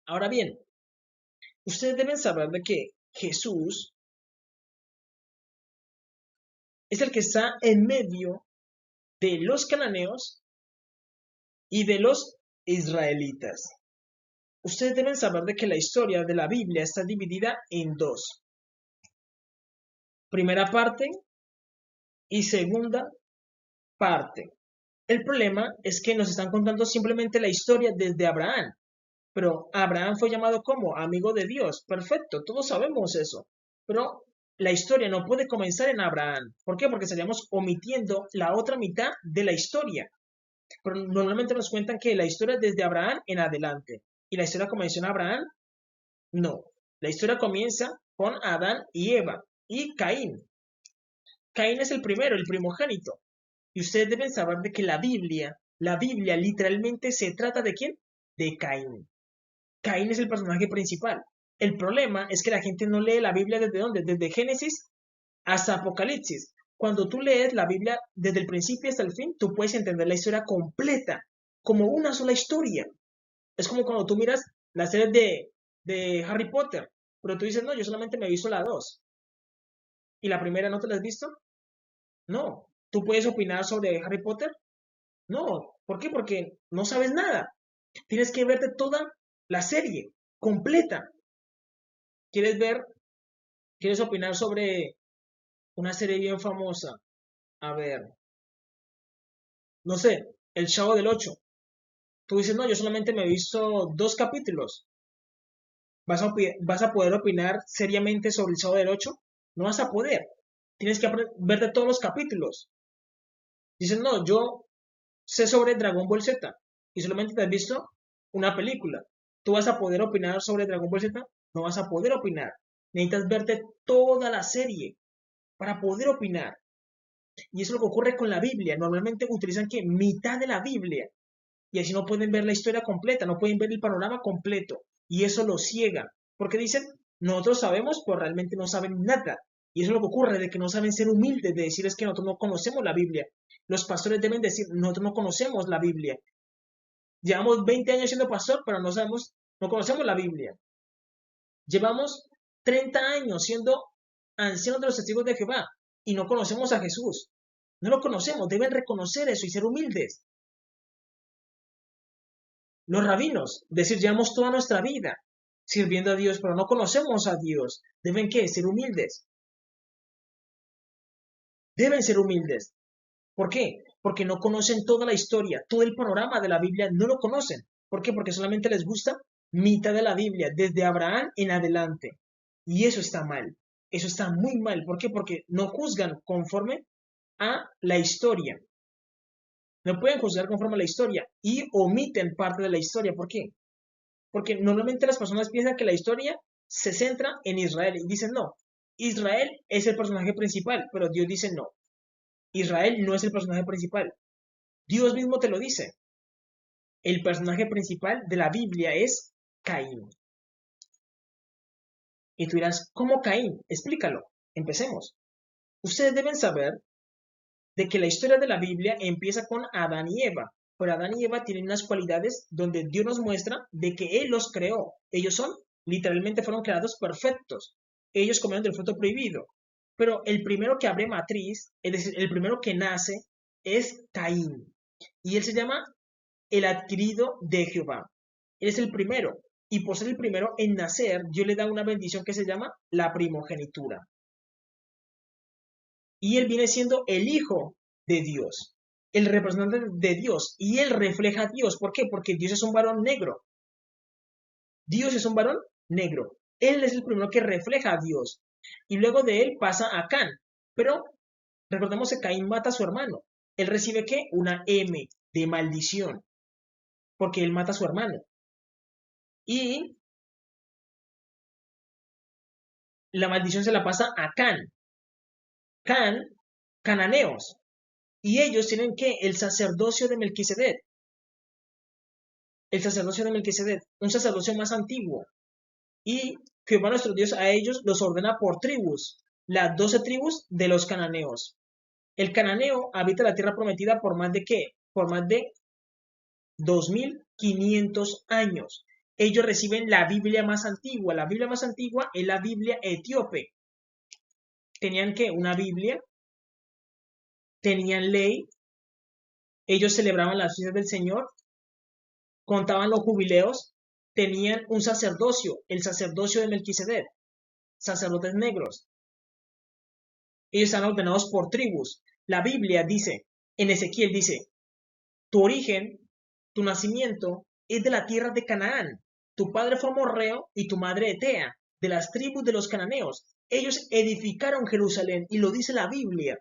Ahora bien, ustedes deben saber de que Jesús es el que está en medio de los cananeos y de los israelitas. Ustedes deben saber de que la historia de la Biblia está dividida en dos. Primera parte y segunda parte. El problema es que nos están contando simplemente la historia desde Abraham. Pero Abraham fue llamado como amigo de Dios. Perfecto, todos sabemos eso. Pero la historia no puede comenzar en Abraham. ¿Por qué? Porque estaríamos omitiendo la otra mitad de la historia. Pero normalmente nos cuentan que la historia es desde Abraham en adelante. ¿Y la historia comenzó en Abraham? No. La historia comienza con Adán y Eva y Caín. Caín es el primero, el primogénito. Y ustedes deben saber de que la Biblia literalmente se trata de ¿quién? De Caín. Caín es el personaje principal. El problema es que la gente no lee la Biblia desde dónde, desde Génesis hasta Apocalipsis. Cuando tú lees la Biblia desde el principio hasta el fin, tú puedes entender la historia completa, como una sola historia. Es como cuando tú miras la serie de Harry Potter, pero tú dices, no, yo solamente me he visto la 2. ¿Y la primera no te la has visto? No. ¿Tú puedes opinar sobre Harry Potter? No. ¿Por qué? Porque no sabes nada. Tienes que verte toda la serie completa. ¿Quieres ver? ¿Quieres opinar sobre una serie bien famosa? A ver, no sé, El Chavo del Ocho. Tú dices, no, yo solamente me he visto 2 capítulos. ¿Vas a poder opinar seriamente sobre El Chavo del Ocho? No vas a poder. Tienes que verte todos los capítulos. Dices, no, yo sé sobre Dragon Ball Z y solamente te has visto una película. ¿Tú vas a poder opinar sobre Dragon Ball Z? No vas a poder opinar. Necesitas verte toda la serie para poder opinar. Y eso es lo que ocurre con la Biblia. Normalmente utilizan que mitad de la Biblia. Y así no pueden ver la historia completa, no pueden ver el panorama completo. Y eso los ciega. Porque dicen, nosotros sabemos, pero realmente no saben nada. Y eso es lo que ocurre, de que no saben ser humildes, de decir es que nosotros no conocemos la Biblia. Los pastores deben decir, nosotros no conocemos la Biblia. Llevamos 20 años siendo pastor, pero no sabemos, no conocemos la Biblia. Llevamos 30 años siendo ancianos de los testigos de Jehová y no conocemos a Jesús. No lo conocemos, deben reconocer eso y ser humildes. Los rabinos, decir, llevamos toda nuestra vida sirviendo a Dios, pero no conocemos a Dios. ¿Deben qué? Ser humildes. Deben ser humildes. ¿Por qué? Porque no conocen toda la historia, todo el panorama de la Biblia no lo conocen. ¿Por qué? Porque solamente les gusta mitad de la Biblia, desde Abraham en adelante. Y eso está mal. Eso está muy mal. ¿Por qué? Porque no juzgan conforme a la historia. No pueden juzgar conforme a la historia y omiten parte de la historia. ¿Por qué? Porque normalmente las personas piensan que la historia se centra en Israel y dicen no, Israel es el personaje principal, pero Dios dice no, Israel no es el personaje principal. Dios mismo te lo dice. El personaje principal de la Biblia es Caín. Y tú dirás, ¿cómo Caín? Explícalo. Empecemos. Ustedes deben saber de que la historia de la Biblia empieza con Adán y Eva. Pero Adán y Eva tienen unas cualidades donde Dios nos muestra de que Él los creó. Ellos son, literalmente fueron creados perfectos. Ellos comieron del fruto prohibido. Pero el primero que abre matriz, es decir, el primero que nace, es Caín. Y él se llama el adquirido de Jehová. Él es el primero. Y por ser el primero en nacer, Dios le da una bendición que se llama la primogenitura. Y él viene siendo el hijo de Dios, el representante de Dios, y él refleja a Dios. ¿Por qué? Porque Dios es un varón negro. Dios es un varón negro. Él es el primero que refleja a Dios. Y luego de él pasa a Can. Pero recordemos que Caín mata a su hermano. Él recibe ¿qué? Una M de maldición, porque él mata a su hermano. Y la maldición se la pasa a Can. Can, cananeos. Y ellos tienen que el sacerdocio de Melquisedec. El sacerdocio de Melquisedec, un sacerdocio más antiguo. Y Jehová nuestro Dios a ellos los ordena por tribus, las 12 tribus de los cananeos. El cananeo habita la tierra prometida por más de ¿qué? Por más de 2500 años. ellos reciben la Biblia más antigua. La Biblia más antigua es la Biblia etíope. Tenían que una Biblia, tenían ley, ellos celebraban las fiestas del Señor, contaban los jubileos, tenían un sacerdocio, el sacerdocio de Melquisedec, sacerdotes negros. Ellos están ordenados por tribus. La Biblia dice, en Ezequiel dice, tu origen, tu nacimiento es de la tierra de Canaán. Tu padre fue amorreo y tu madre etea, de las tribus de los cananeos. Ellos edificaron Jerusalén y lo dice la Biblia.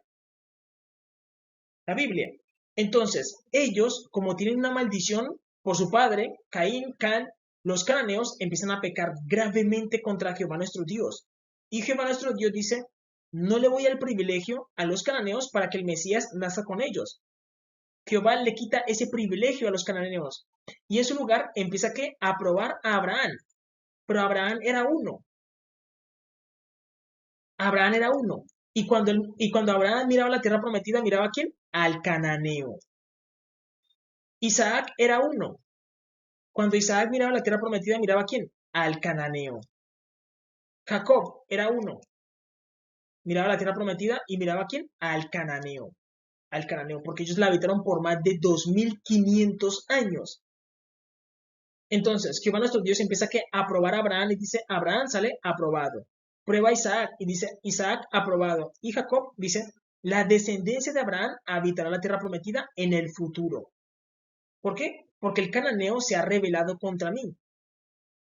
La Biblia. Entonces, ellos, como tienen una maldición por su padre, Caín, Can, los cananeos empiezan a pecar gravemente contra Jehová nuestro Dios. Y Jehová nuestro Dios dice, no le voy al privilegio a los cananeos para que el Mesías nazca con ellos. Jehová le quita ese privilegio a los cananeos. Y en su lugar empieza a probar a Abraham. Pero Abraham era uno. Abraham era uno. Y cuando Abraham miraba la tierra prometida, ¿miraba a quién? Al cananeo. Isaac era uno. Cuando Isaac miraba la tierra prometida, ¿miraba a quién? Al cananeo. Jacob era uno. Miraba la tierra prometida y miraba a quién? Al cananeo. Al cananeo, porque ellos la habitaron por más de 2500 años. Entonces, Jehová nuestro Dios empieza a probar a Abraham y dice, Abraham sale aprobado. Prueba a Isaac y dice, Isaac aprobado. Y Jacob dice, la descendencia de Abraham habitará la tierra prometida en el futuro. ¿Por qué? Porque el cananeo se ha rebelado contra mí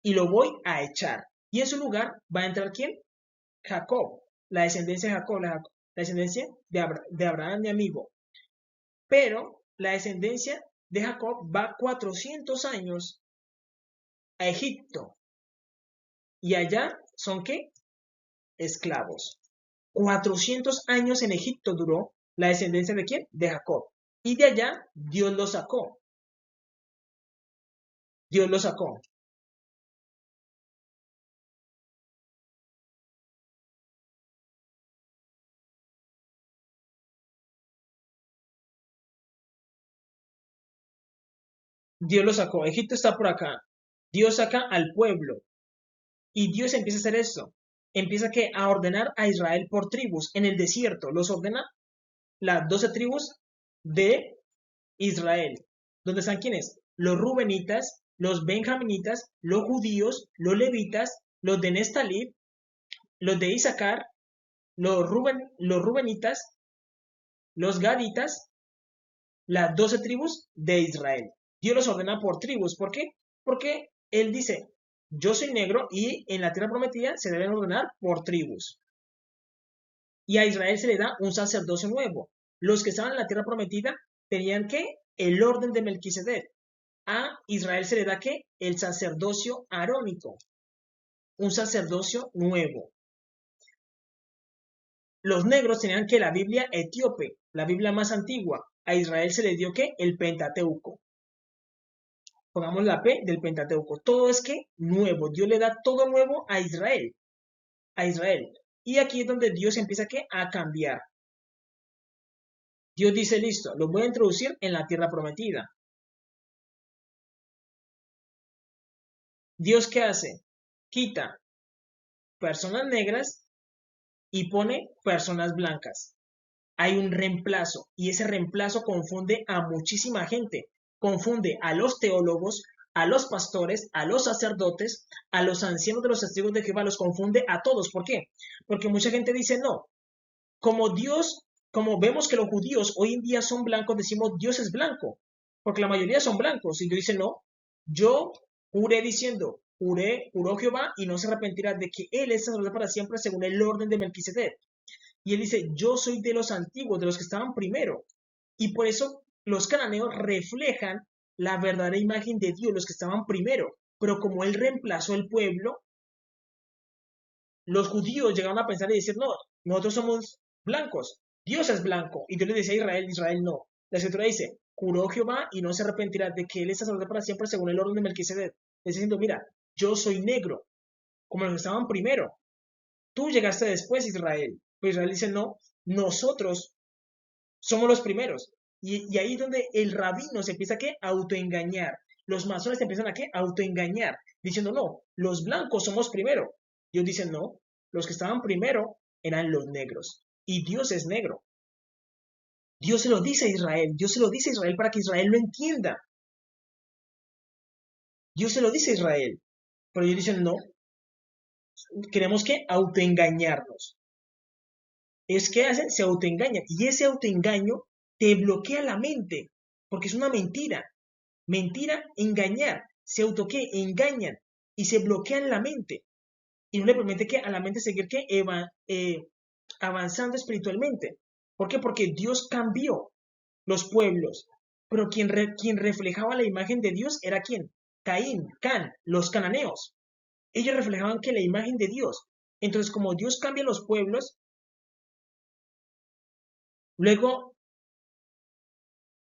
y lo voy a echar. Y en su lugar va a entrar ¿quién? Jacob, la descendencia de Jacob, la descendencia de Abraham, mi amigo. Pero la descendencia de Jacob va 400 años a Egipto. Y allá son ¿qué? Esclavos. 400 años en Egipto duró la descendencia de ¿quién? De Jacob. Y de allá Dios lo sacó. Dios lo sacó. Dios lo sacó. Egipto está por acá. Dios saca al pueblo. Y Dios empieza a hacer esto. Empieza a ordenar a Israel por tribus en el desierto. Los ordena las 12 tribus de Israel. ¿Dónde están quiénes? Los rubenitas, los benjaminitas, los judíos, los levitas, los de Nestalí, los de Isaacar, los rubenitas, los gaditas, las 12 tribus de Israel. Dios los ordena por tribus. ¿Por qué? Porque Él dice, yo soy negro y en la tierra prometida se deben ordenar por tribus. Y a Israel se le da un sacerdocio nuevo. Los que estaban en la tierra prometida tenían el orden de Melquisedec. A Israel se le da el sacerdocio arónico. Un sacerdocio nuevo. Los negros tenían la Biblia etíope, la Biblia más antigua. A Israel se le dio el Pentateuco. Pongamos la P del Pentateuco. Todo es nuevo. Dios le da todo nuevo a Israel. A Israel. Y aquí es donde Dios empieza a cambiar. Dios dice, listo, los voy a introducir en la tierra prometida. Dios, ¿qué hace? Quita personas negras y pone personas blancas. Hay un reemplazo y ese reemplazo confunde a muchísima gente. Confunde a los teólogos, a los pastores, a los sacerdotes, a los ancianos de los testigos de Jehová, los confunde a todos. ¿Por qué? Porque mucha gente dice, no, como vemos que los judíos hoy en día son blancos, decimos Dios es blanco, porque la mayoría son blancos. Y Dios dice, no, yo juré diciendo, juró Jehová y no se arrepentirá de que Él es sacerdote para siempre según el orden de Melquisedec. Y Él dice, yo soy de los antiguos, de los que estaban primero. Y por eso los cananeos reflejan la verdadera imagen de Dios, los que estaban primero. Pero como Él reemplazó el pueblo, los judíos llegaron a pensar y decir, no, nosotros somos blancos, Dios es blanco. Y Dios le decía a Israel, Israel no. La escritura dice, juró Jehová y no se arrepentirá de que Él es sacerdote para siempre según el orden de Melquisedec. Es diciendo, mira, yo soy negro, como los que estaban primero. Tú llegaste después, Israel. Pero Israel dice, no, nosotros somos los primeros. Y ahí es donde el rabino se empieza a autoengañar los masones se empiezan a ¿qué? Autoengañar, diciendo, no, los blancos somos primero. Ellos dicen, no, los que estaban primero eran los negros. Y Dios es negro. Dios se lo dice a Israel. Dios se lo dice a Israel para que Israel lo entienda. Dios se lo dice a Israel. Pero ellos dicen, no, queremos que autoengañarnos. Es que hacen, se autoengañan. Y ese autoengaño te bloquea la mente. Porque es una mentira. Mentira, engañar. Se auto que engañan y se bloquean la mente. Y no le permite que a la mente seguir que avanzando espiritualmente. ¿Por qué? Porque Dios cambió los pueblos. Pero quien reflejaba la imagen de Dios era quién? Caín, Can, los cananeos. Ellos reflejaban que la imagen de Dios. Entonces, como Dios cambia los pueblos, luego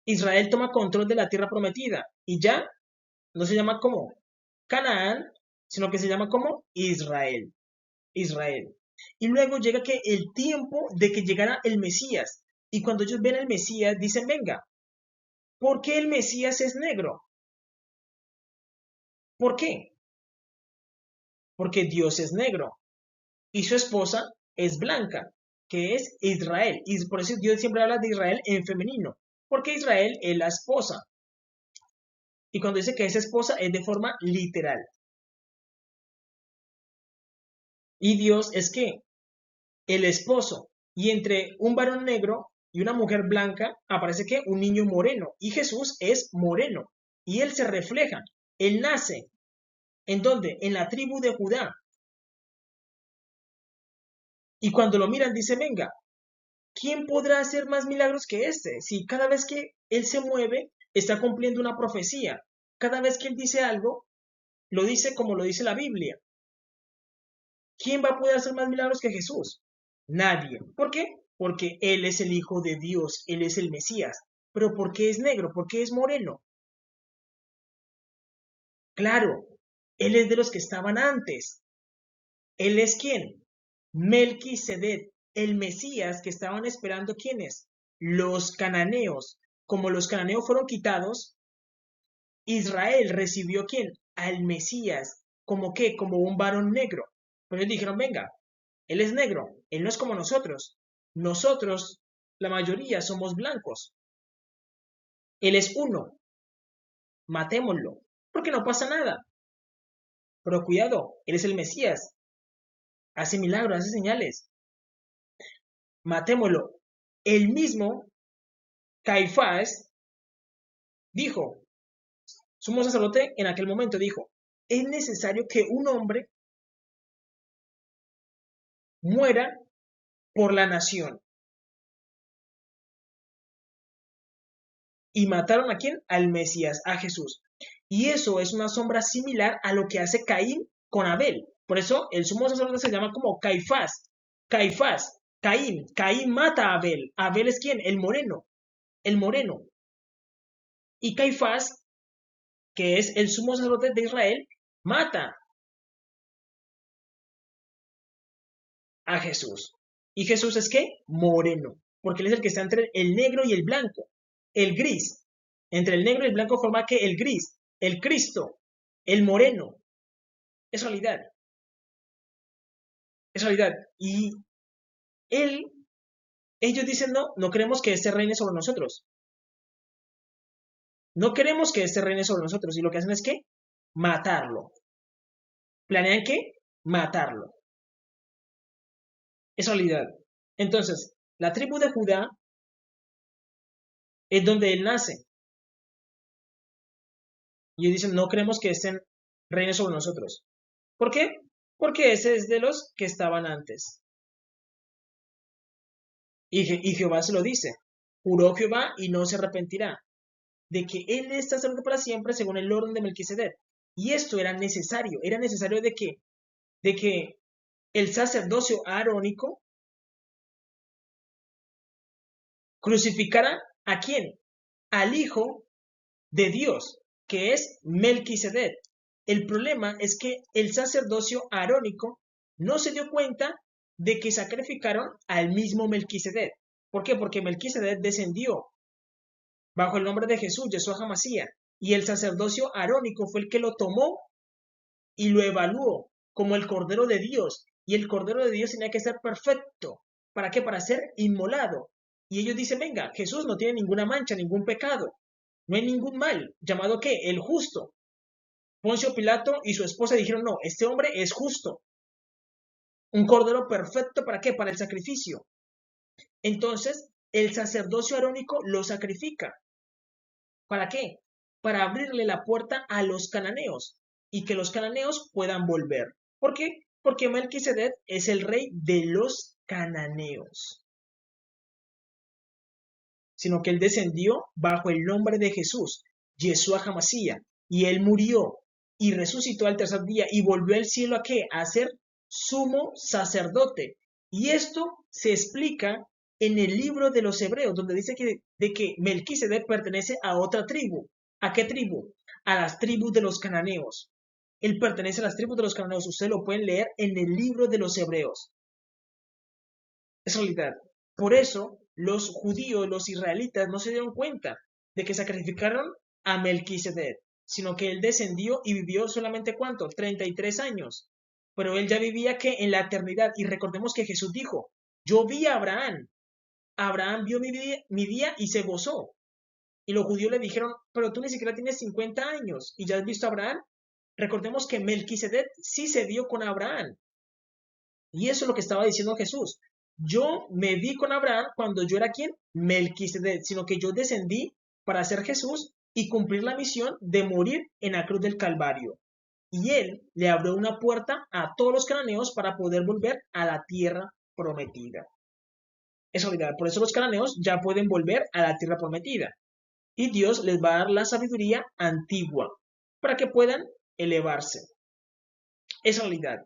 Israel toma control de la tierra prometida y ya no se llama como Canaán, sino que se llama como Israel. Israel. Y luego llega que el tiempo de que llegara el Mesías. Y cuando ellos ven al Mesías, dicen, venga, ¿por qué el Mesías es negro? ¿Por qué? Porque Dios es negro y su esposa es blanca, que es Israel. Y por eso Dios siempre habla de Israel en femenino, porque Israel es la esposa. Y cuando dice que es esposa es de forma literal. Y Dios es que el esposo. Y entre un varón negro y una mujer blanca aparece que un niño moreno. Y Jesús es moreno. Y él se refleja. Él nace. ¿En dónde? En la tribu de Judá. Y cuando lo miran dice, venga, ¿quién podrá hacer más milagros que este? Si cada vez que él se mueve está cumpliendo una profecía. Cada vez que él dice algo, lo dice como lo dice la Biblia. ¿Quién va a poder hacer más milagros que Jesús? Nadie. ¿Por qué? Porque Él es el Hijo de Dios, Él es el Mesías. ¿Pero por qué es negro? ¿Por qué es moreno? Claro, Él es de los que estaban antes. ¿Él es quién? Melquisedec, el Mesías que estaban esperando ¿quiénes? Los cananeos. Como los cananeos fueron quitados, Israel recibió ¿quién? Al Mesías. ¿Como qué? Como un varón negro. Pero ellos dijeron, venga, él es negro, él no es como nosotros. Nosotros, la mayoría, somos blancos. Él es uno, matémoslo, porque no pasa nada. Pero cuidado, él es el Mesías, hace milagros, hace señales. Matémoslo. El mismo Caifás dijo, sumo sacerdote en aquel momento dijo, es necesario que un hombre muera por la nación. ¿Y mataron a quién? Al Mesías, a Jesús. Y eso es una sombra similar a lo que hace Caín con Abel. Por eso el sumo sacerdote se llama como Caifás. Caifás, Caín. Caín mata a Abel. Abel es quién? El moreno. El moreno. Y Caifás, que es el sumo sacerdote de Israel, mata a Jesús. ¿Y Jesús es qué? Moreno. Porque él es el que está entre el negro y el blanco. El gris. Entre el negro y el blanco forma que el gris. El Cristo. El moreno. Es realidad. Es realidad. Y él, ellos dicen, no, no queremos que este reine sobre nosotros. No queremos que este reine sobre nosotros. Y lo que hacen es que matarlo. ¿Planean qué? Matarlo. Es realidad. Entonces, la tribu de Judá es donde él nace. Y ellos dicen, no queremos que este reine sobre nosotros. ¿Por qué? Porque ese es de los que estaban antes. Y Jehová se lo dice. Juró Jehová y no se arrepentirá de que él está salvo para siempre según el orden de Melquisedec. Y esto era necesario de que el sacerdocio arónico crucificara ¿a quién? Al Hijo de Dios, que es Melquisedec. El problema es que el sacerdocio arónico no se dio cuenta de que sacrificaron al mismo Melquisedec. ¿Por qué? Porque Melquisedec descendió bajo el nombre de Jesús, Yeshua HaMashiach. Y el sacerdocio arónico fue el que lo tomó y lo evaluó como el Cordero de Dios. Y el Cordero de Dios tenía que ser perfecto. ¿Para qué? Para ser inmolado. Y ellos dicen, venga, Jesús no tiene ninguna mancha, ningún pecado. No hay ningún mal. ¿Llamado qué? El justo. Poncio Pilato y su esposa dijeron, no, este hombre es justo. Un cordero perfecto, ¿para qué? Para el sacrificio. Entonces, el sacerdocio arónico lo sacrifica. ¿Para qué? Para abrirle la puerta a los cananeos y que los cananeos puedan volver. ¿Por qué? Porque Melquisedec es el rey de los cananeos. Sino que él descendió bajo el nombre de Jesús, Yeshua Hamashiach, y él murió y resucitó al tercer día y volvió al cielo ¿a qué? A ser sumo sacerdote. Y esto se explica en el libro de los Hebreos, donde dice de que Melquisedec pertenece a otra tribu. ¿A qué tribu? A las tribus de los cananeos. Él pertenece a las tribus de los cananeos. Ustedes lo pueden leer en el libro de los Hebreos. Es realidad. Por eso los judíos, los israelitas, no se dieron cuenta de que sacrificaron a Melquisedec, sino que él descendió y vivió solamente ¿cuánto? 33 años. Pero él ya vivía que en la eternidad. Y recordemos que Jesús dijo, yo vi a Abraham. Abraham vio mi día y se gozó. Y los judíos le dijeron, pero tú ni siquiera tienes 50 años y ya has visto a Abraham. Recordemos que Melquisedec sí se dio con Abraham. Y eso es lo que estaba diciendo Jesús. Yo me vi con Abraham cuando yo era quien, Melquisedec, sino que yo descendí para ser Jesús y cumplir la misión de morir en la cruz del Calvario. Y él le abrió una puerta a todos los cananeos para poder volver a la tierra prometida. Es realidad, por eso los cananeos ya pueden volver a la tierra prometida. Y Dios les va a dar la sabiduría antigua para que puedan elevarse. Es realidad.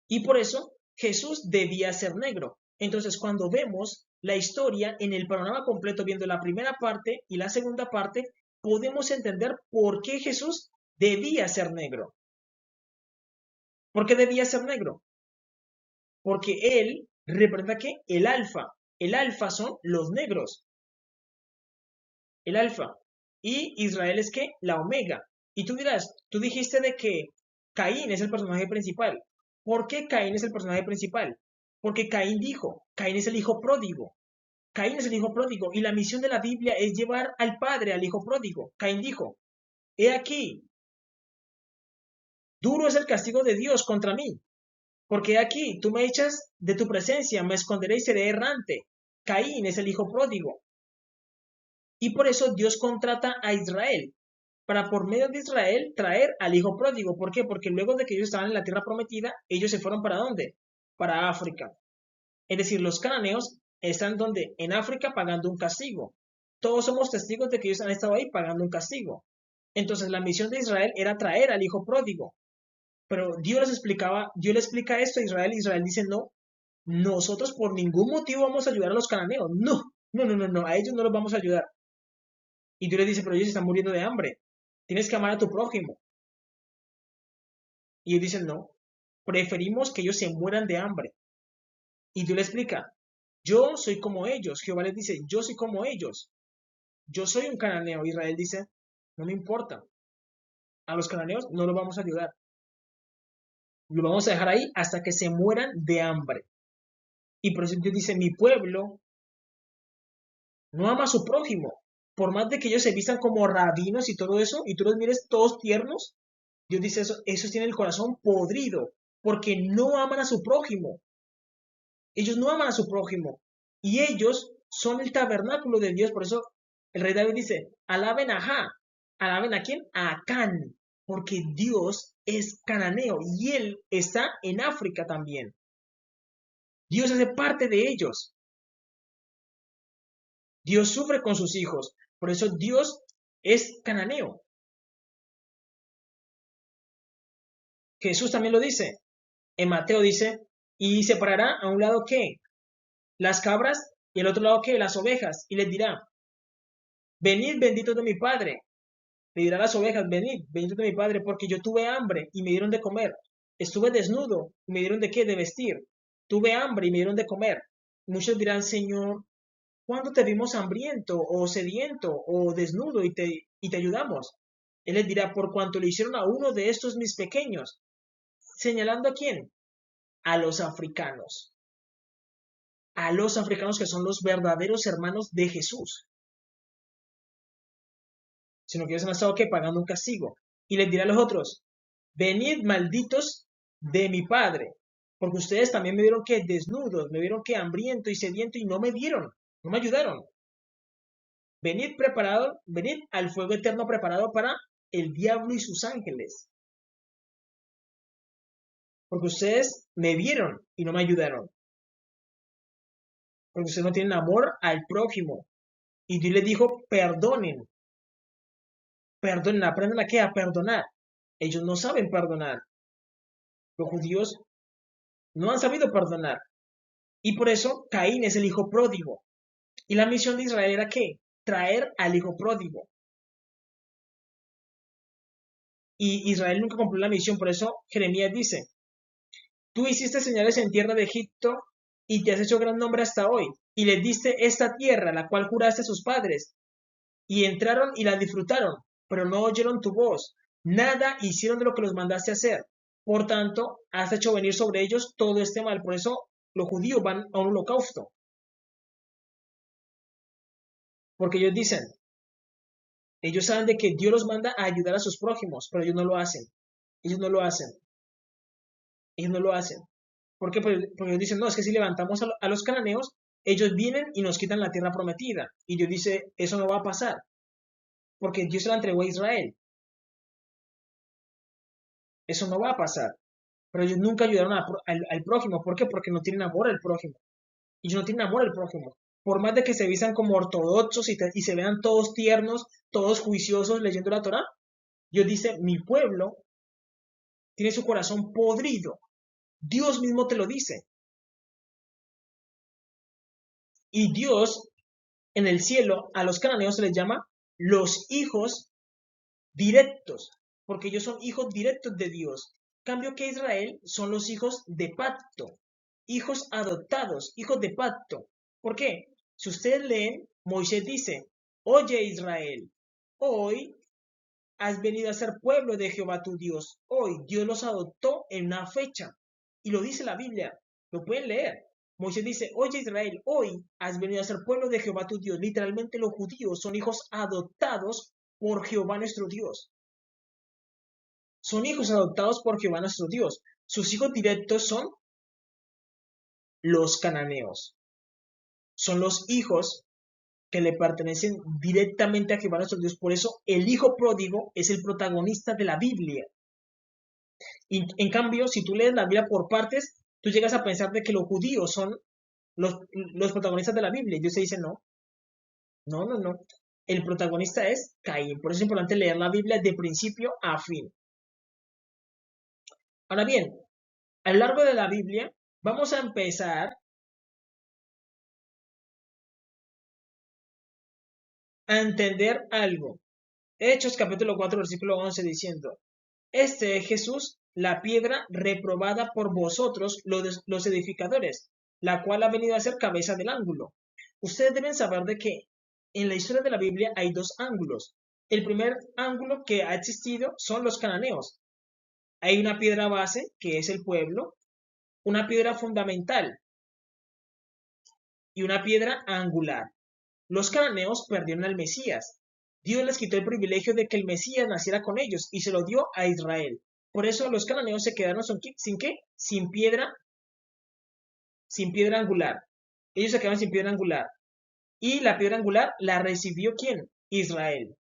Y por eso Jesús debía ser negro. Entonces, cuando vemos la historia en el panorama completo, viendo la primera parte y la segunda parte, podemos entender por qué Jesús debía ser negro. ¿Por qué debía ser negro? Porque él representa que el alfa. El alfa son los negros. El alfa. Y Israel es que la omega. Y tú dirás, tú dijiste de que Caín es el personaje principal. ¿Por qué Caín es el personaje principal? Porque Caín dijo, Caín es el hijo pródigo. Caín es el hijo pródigo y la misión de la Biblia es llevar al padre al hijo pródigo. Caín dijo, he aquí, duro es el castigo de Dios contra mí, porque he aquí, tú me echas de tu presencia, me esconderé y seré errante. Caín es el hijo pródigo. Y por eso Dios contrata a Israel, para por medio de Israel traer al hijo pródigo. ¿Por qué? Porque luego de que ellos estaban en la tierra prometida, ellos se fueron ¿para dónde? Para África. Es decir, los cananeos están donde? En África pagando un castigo. Todos somos testigos de que ellos han estado ahí pagando un castigo. Entonces la misión de Israel era traer al hijo pródigo. Pero Dios les explicaba, Dios le explica esto a Israel y Israel dice, no, nosotros por ningún motivo vamos a ayudar a los cananeos. No, no, no, no, no, a ellos no los vamos a ayudar. Y Dios les dice, pero ellos están muriendo de hambre. Tienes que amar a tu prójimo. Y ellos dicen, no, preferimos que ellos se mueran de hambre. Y Dios le explica, yo soy como ellos. Jehová les dice, yo soy como ellos. Yo soy un cananeo. Israel dice, no me importa. A los cananeos no los vamos a ayudar. Los vamos a dejar ahí hasta que se mueran de hambre. Y por eso Dios dice, mi pueblo no ama a su prójimo. Por más de que ellos se vistan como rabinos y todo eso, y tú los mires todos tiernos, Dios dice eso, esos tienen el corazón podrido, porque no aman a su prójimo. Ellos no aman a su prójimo. Y ellos son el tabernáculo de Dios. Por eso el rey David dice, alaben a Ja. ¿Alaben a quién? A Acán. Porque Dios es cananeo y él está en África también. Dios hace parte de ellos. Dios sufre con sus hijos. Por eso Dios es cananeo. Jesús también lo dice. En Mateo dice, y separará a un lado ¿qué? Las cabras y al otro lado ¿qué? Las ovejas. Y les dirá, venid benditos de mi Padre. Le dirá a las ovejas, venid, benditos de mi Padre, porque yo tuve hambre y me dieron de comer. Estuve desnudo y me dieron de qué? De vestir. Tuve hambre y me dieron de comer. Muchos dirán, Señor, ¿cuándo te vimos hambriento o sediento o desnudo y te ayudamos? Él les dirá, por cuanto le hicieron a uno de estos mis pequeños, señalando a quién, a los africanos que son los verdaderos hermanos de Jesús, sino que ellos han estado que pagando un castigo. Y les dirá a los otros, venid malditos de mi Padre, porque ustedes también me vieron que desnudos, me vieron que hambriento y sediento y no me dieron, no me ayudaron. Venid preparado, venid al fuego eterno preparado para el diablo y sus ángeles, porque ustedes me vieron y no me ayudaron, porque ustedes no tienen amor al prójimo. Y Dios les dijo, perdonen, aprendan a qué, a perdonar. Ellos no saben perdonar. Los judíos no han sabido perdonar. Y por eso Caín es el hijo pródigo. Y la misión de Israel era ¿qué? Traer al hijo pródigo. Y Israel nunca cumplió la misión. Por eso Jeremías dice, tú hiciste señales en tierra de Egipto y te has hecho gran nombre hasta hoy. Y les diste esta tierra, la cual juraste a sus padres. Y entraron y la disfrutaron, pero no oyeron tu voz. Nada hicieron de lo que los mandaste hacer. Por tanto, has hecho venir sobre ellos todo este mal. Por eso los judíos van a un holocausto. Porque ellos saben de que Dios los manda a ayudar a sus prójimos, pero ellos no lo hacen. Ellos no lo hacen. Ellos no lo hacen. ¿Por qué? Porque ellos dicen, no, es que si levantamos a los cananeos, ellos vienen y nos quitan la tierra prometida. Y Dios dice, eso no va a pasar, porque Dios se la entregó a Israel. Eso no va a pasar. Pero ellos nunca ayudaron al prójimo. ¿Por qué? Porque no tienen amor al prójimo. Ellos no tienen amor al prójimo. Por más de que se vistan como ortodoxos y se vean todos tiernos, todos juiciosos leyendo la Torá, Dios dice, mi pueblo tiene su corazón podrido. Dios mismo te lo dice. Y Dios en el cielo a los cananeos se les llama los hijos directos, porque ellos son hijos directos de Dios. Cambio que Israel son los hijos de pacto, hijos adoptados, hijos de pacto. ¿Por qué? Si ustedes leen, Moisés dice, oye Israel, hoy has venido a ser pueblo de Jehová tu Dios. Hoy Dios los adoptó en una fecha. Y lo dice la Biblia. Lo pueden leer. Moisés dice, oye Israel, hoy has venido a ser pueblo de Jehová tu Dios. Literalmente los judíos son hijos adoptados por Jehová nuestro Dios. Son hijos adoptados por Jehová nuestro Dios. Sus hijos directos son los cananeos. Son los hijos que le pertenecen directamente a Jehová nuestro Dios. Por eso el hijo pródigo es el protagonista de la Biblia. Y en cambio, si tú lees la Biblia por partes, tú llegas a pensar de que los judíos son los protagonistas de la Biblia. Y Dios se dice, no, no, no, no. El protagonista es Caín. Por eso es importante leer la Biblia de principio a fin. Ahora bien, a lo largo de la Biblia, vamos a empezar a entender algo. Hechos capítulo 4, versículo 11 diciendo, este es Jesús, la piedra reprobada por vosotros, los edificadores, la cual ha venido a ser cabeza del ángulo. Ustedes deben saber de que en la historia de la Biblia hay dos ángulos. El primer ángulo que ha existido son los cananeos. Hay una piedra base, que es el pueblo, una piedra fundamental y una piedra angular. Los cananeos perdieron al Mesías. Dios les quitó el privilegio de que el Mesías naciera con ellos y se lo dio a Israel. Por eso los cananeos se quedaron sin qué? Sin piedra angular. Ellos se quedaron sin piedra angular. Y la piedra angular la recibió ¿quién? Israel.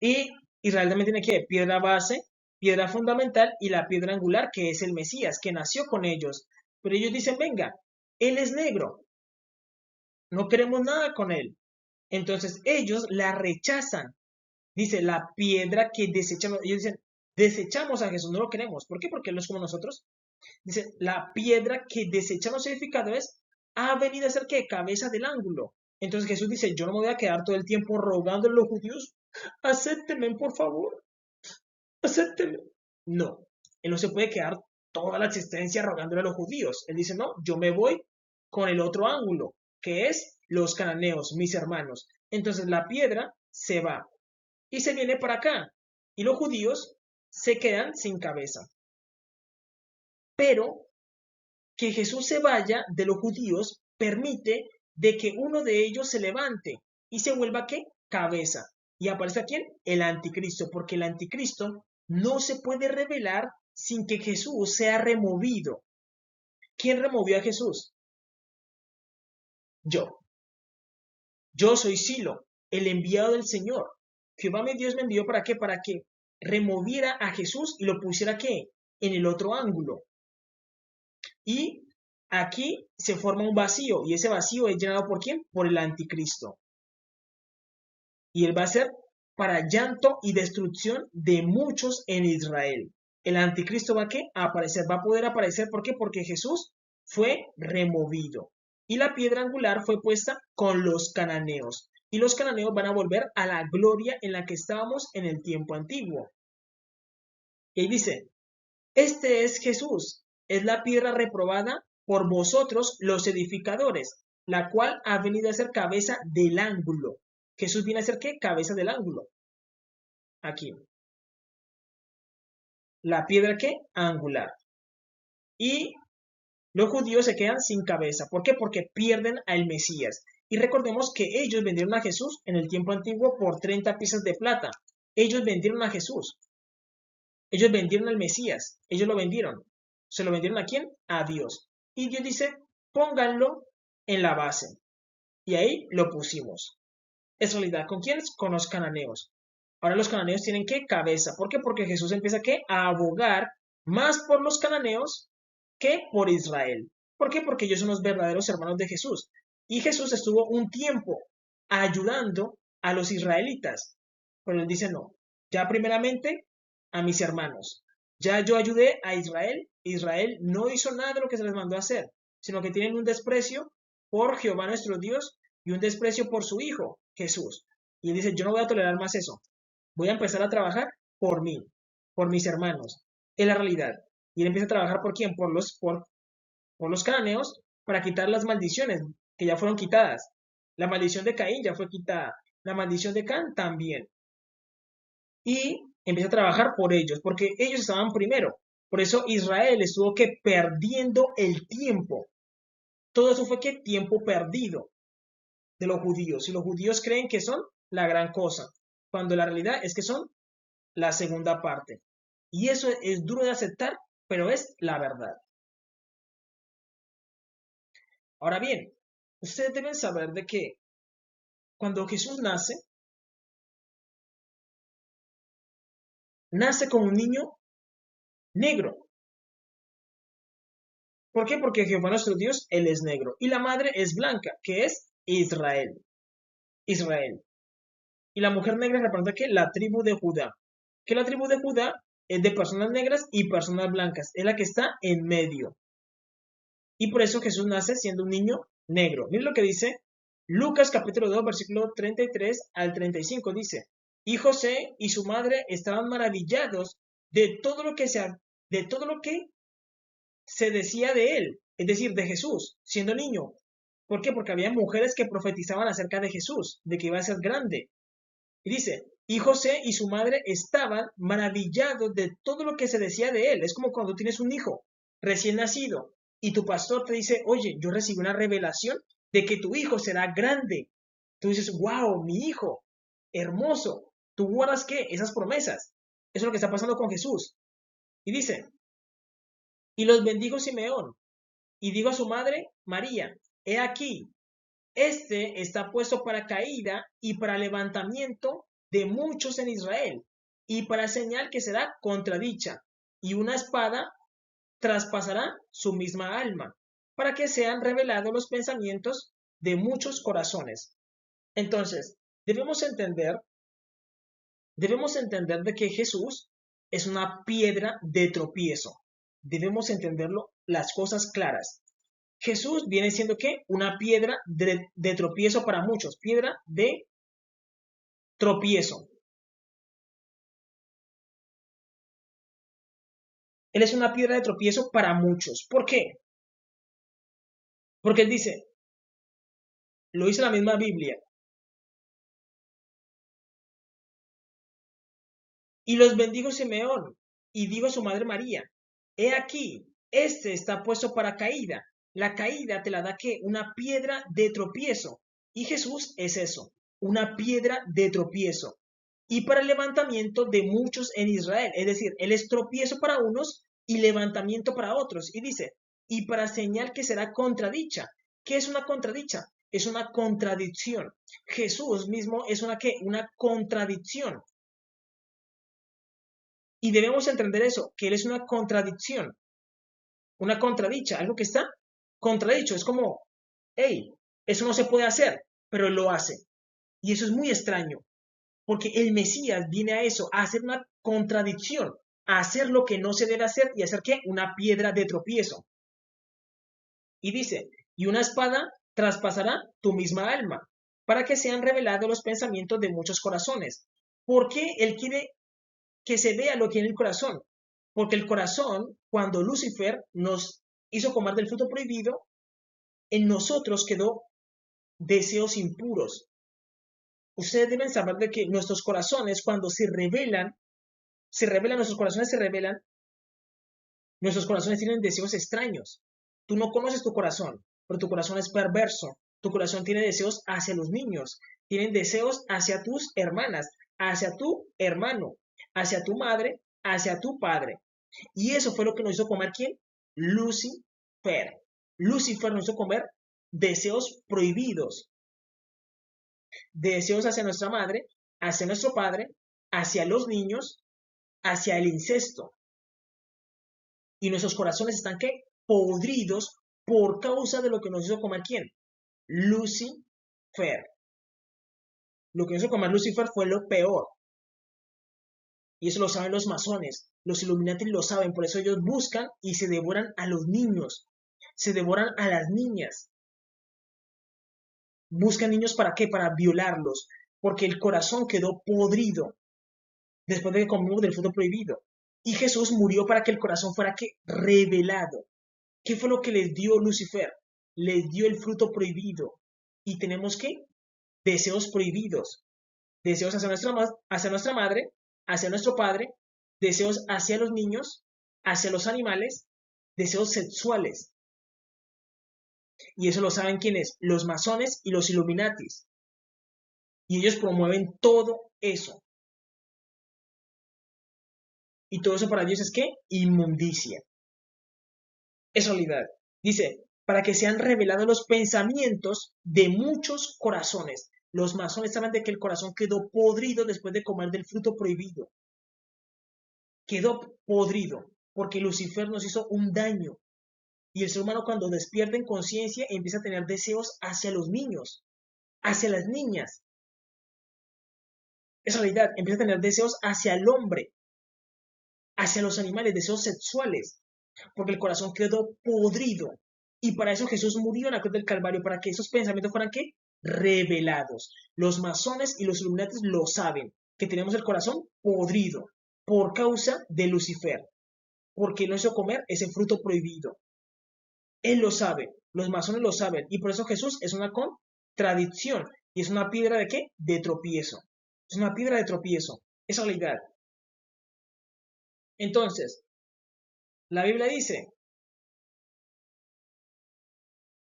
Y Israel también tiene que piedra base, piedra fundamental y la piedra angular, que es el Mesías, que nació con ellos. Pero ellos dicen, venga, él es negro, no queremos nada con él. Entonces ellos la rechazan. Dice, la piedra que desechamos, ellos dicen, desechamos a Jesús, no lo queremos. ¿Por qué? Porque él no es como nosotros. Dice, la piedra que desechan los edificadores ha venido a ser ¿qué? Cabeza del ángulo. Entonces Jesús dice, yo no me voy a quedar todo el tiempo rogando a los judíos, acéptenme por favor, acéptenme. No, Él no se puede quedar toda la existencia rogándole a los judíos. Él dice, no, yo me voy con el otro ángulo, que es los cananeos, mis hermanos. Entonces la piedra se va y se viene para acá. Y los judíos se quedan sin cabeza. Pero que Jesús se vaya de los judíos permite de que uno de ellos se levante y se vuelva ¿qué? Cabeza. Y aparece quién? El anticristo, porque el anticristo no se puede revelar sin que Jesús sea removido. ¿Quién removió a Jesús? Yo. Yo soy Silo, el enviado del Señor. Jehová mi Dios me envió ¿para qué? Para que removiera a Jesús y lo pusiera ¿qué? En el otro ángulo. Y aquí se forma un vacío, y ese vacío es llenado ¿por quién? Por el anticristo. Y él va a ser para llanto y destrucción de muchos en Israel. El anticristo va a aparecer, va a poder aparecer, ¿por qué? Porque Jesús fue removido. Y la piedra angular fue puesta con los cananeos. Y los cananeos van a volver a la gloria en la que estábamos en el tiempo antiguo. Y ahí dice, este es Jesús, es la piedra reprobada por vosotros los edificadores, la cual ha venido a ser cabeza del ángulo. Jesús viene a ser ¿qué? Cabeza del ángulo. Aquí. La piedra ¿qué? Angular. Y los judíos se quedan sin cabeza. ¿Por qué? Porque pierden al Mesías. Y recordemos que ellos vendieron a Jesús en el tiempo antiguo por 30 piezas de plata. Ellos vendieron a Jesús. Ellos vendieron al Mesías. Ellos lo vendieron. ¿Se lo vendieron a quién? A Dios. Y Dios dice, pónganlo en la base. Y ahí lo pusimos. Es realidad. ¿Con quiénes? Con los cananeos. Ahora los cananeos tienen ¿qué? Cabeza. ¿Por qué? Porque Jesús empieza ¿qué? A abogar más por los cananeos que por Israel. ¿Por qué? Porque ellos son los verdaderos hermanos de Jesús. Y Jesús estuvo un tiempo ayudando a los israelitas. Pero él dice no. Ya primeramente a mis hermanos. Ya yo ayudé a Israel. Israel no hizo nada de lo que se les mandó a hacer, sino que tienen un desprecio por Jehová nuestro Dios y un desprecio por su Hijo, Jesús. Y él dice, yo no voy a tolerar más eso. Voy a empezar a trabajar por mí, por mis hermanos. Es la realidad. Y él empieza a trabajar ¿por quién? Por los cananeos para quitar las maldiciones que ya fueron quitadas. La maldición de Caín ya fue quitada. La maldición de Can también. Y empieza a trabajar por ellos, porque ellos estaban primero. Por eso Israel estuvo que perdiendo el tiempo. Todo eso fue que tiempo perdido de los judíos. Y los judíos creen que son la gran cosa, cuando la realidad es que son la segunda parte. Y eso es duro de aceptar, pero es la verdad. Ahora bien, ustedes deben saber de que cuando Jesús nace como un niño negro. ¿Por qué? Porque Jehová nuestro Dios, Él es negro. Y la madre es blanca, que es Israel. Israel. Y la mujer negra representa que la tribu de Judá. Que la tribu de Judá es de personas negras y personas blancas. Es la que está en medio. Y por eso Jesús nace siendo un niño negro. Miren lo que dice Lucas capítulo 2, versículo 33 al 35. Dice, y José y su madre estaban maravillados de todo lo que se decía de él, es decir, de Jesús, siendo niño. ¿Por qué? Porque había mujeres que profetizaban acerca de Jesús, de que iba a ser grande. Y dice, y José y su madre estaban maravillados de todo lo que se decía de él. Es como cuando tienes un hijo recién nacido y tu pastor te dice, oye, yo recibí una revelación de que tu hijo será grande. Tú dices, wow, mi hijo, hermoso. ¿Tú guardas qué? Esas promesas. Eso es lo que está pasando con Jesús. Y dice, y los bendijo Simeón, y dijo a su madre, María, he aquí, este está puesto para caída y para levantamiento de muchos en Israel, y para señal que será contradicha, y una espada traspasará su misma alma, para que sean revelados los pensamientos de muchos corazones. Entonces, debemos entender de que Jesús es una piedra de tropiezo. Debemos entenderlo, las cosas claras. Jesús viene siendo ¿qué? Una piedra de tropiezo para muchos, piedra de tropiezo. Él es una piedra de tropiezo para muchos. ¿Por qué? Porque él dice, lo dice la misma Biblia, y los bendijo Simeón, y dijo a su madre María, he aquí, este está puesto para caída. La caída te la da que una piedra de tropiezo. Y Jesús es eso, una piedra de tropiezo. Y para el levantamiento de muchos en Israel. Es decir, él es tropiezo para unos y levantamiento para otros. Y dice, y para señal que será contradicha. ¿Qué es una contradicha? Es una contradicción. Jesús mismo es una ¿qué? Una contradicción. Y debemos entender eso, que él es una contradicción, una contradicha, algo que está contradicho. Es como, hey, eso no se puede hacer, pero él lo hace. Y eso es muy extraño, porque el Mesías viene a eso, a hacer una contradicción, a hacer lo que no se debe hacer y hacer ¿qué? Una piedra de tropiezo. Y dice, y una espada traspasará tu misma alma, para que sean revelados los pensamientos de muchos corazones. ¿Por qué él quiere que se vea lo que hay en el corazón? Porque el corazón, cuando Lucifer nos hizo comer del fruto prohibido, en nosotros quedó deseos impuros. Ustedes deben saber de que nuestros corazones, cuando se revelan, nuestros corazones tienen deseos extraños. Tú no conoces tu corazón, pero tu corazón es perverso. Tu corazón tiene deseos hacia los niños, tienen deseos hacia tus hermanas, hacia tu hermano, hacia tu madre, hacia tu padre. Y eso fue lo que nos hizo comer ¿quién? Lucifer. Lucifer nos hizo comer deseos prohibidos, deseos hacia nuestra madre, hacia nuestro padre, hacia los niños, hacia el incesto. Y nuestros corazones están ¿qué? Podridos por causa de lo que nos hizo comer ¿quién? Lucifer. Lo que nos hizo comer Lucifer fue lo peor. Y eso lo saben los masones, los Illuminati lo saben, por eso ellos buscan y se devoran a los niños, se devoran a las niñas. Buscan niños para qué, para violarlos, porque el corazón quedó podrido después de que comimos del fruto prohibido. Y Jesús murió para que el corazón fuera ¿qué? Revelado. ¿Qué fue lo que les dio Lucifer? Les dio el fruto prohibido. Y tenemos ¿qué? Deseos prohibidos. Deseos hacia nuestra madre, hacia nuestro padre, deseos hacia los niños, hacia los animales, deseos sexuales. Y eso lo saben quiénes, los masones y los Illuminatis. Y ellos promueven todo eso. Y todo eso para Dios es ¿qué? Inmundicia. Es realidad. Dice, para que sean revelados los pensamientos de muchos corazones. Los masones saben de que el corazón quedó podrido después de comer del fruto prohibido. Quedó podrido porque Lucifer nos hizo un daño. Y el ser humano cuando despierta en conciencia empieza a tener deseos hacia los niños, hacia las niñas. Es realidad, empieza a tener deseos hacia el hombre, hacia los animales, deseos sexuales, porque el corazón quedó podrido. Y para eso Jesús murió en la cruz del Calvario, para que esos pensamientos fueran ¿qué? Revelados. Los masones y los iluminatis lo saben, que tenemos el corazón podrido por causa de Lucifer, porque no hizo comer ese fruto prohibido. Él lo sabe, los masones lo saben, y por eso Jesús es una contradicción, y es una piedra de ¿qué? De tropiezo. Es una piedra de tropiezo, es realidad. Entonces, la Biblia dice,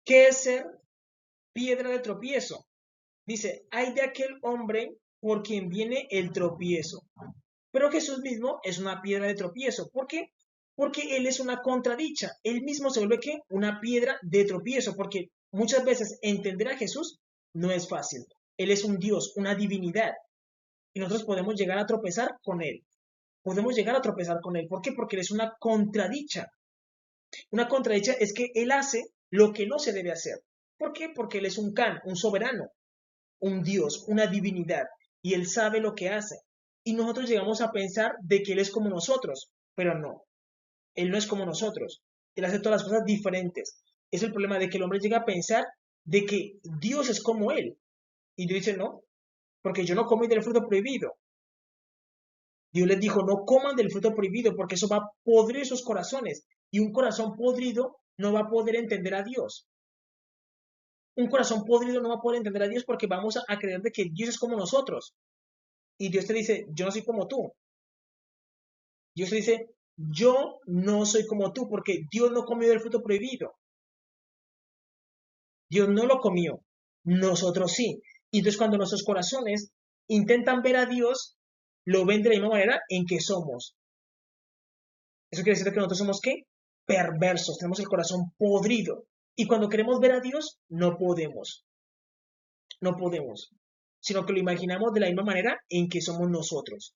¿qué es ser piedra de tropiezo? Dice, hay de aquel hombre por quien viene el tropiezo. Pero Jesús mismo es una piedra de tropiezo. ¿Por qué? Porque Él es una contradicha. Él mismo se vuelve ¿qué? Una piedra de tropiezo. Porque muchas veces entender a Jesús no es fácil. Él es un Dios, una divinidad. Y nosotros podemos llegar a tropezar con Él. Podemos llegar a tropezar con Él. ¿Por qué? Porque Él es una contradicha. Una contradicha es que Él hace lo que no se debe hacer. ¿Por qué? Porque Él es un Can, un soberano, un Dios, una divinidad. Y Él sabe lo que hace. Y nosotros llegamos a pensar de que Él es como nosotros, pero no. Él no es como nosotros. Él hace todas las cosas diferentes. Es el problema de que el hombre llega a pensar de que Dios es como Él. Y Dios dice, no, porque yo no comí del fruto prohibido. Dios les dijo, no coman del fruto prohibido porque eso va a podrir sus corazones. Y un corazón podrido no va a poder entender a Dios. Un corazón podrido no va a poder entender a Dios porque vamos a creer de que Dios es como nosotros. Y Dios te dice, yo no soy como tú. Dios te dice, yo no soy como tú porque Dios no comió del fruto prohibido. Dios no lo comió. Nosotros sí. Y entonces cuando nuestros corazones intentan ver a Dios, lo ven de la misma manera en que somos. Eso quiere decir que nosotros somos ¿qué? Perversos, tenemos el corazón podrido. Y cuando queremos ver a Dios, no podemos. No podemos. Sino que lo imaginamos de la misma manera en que somos nosotros.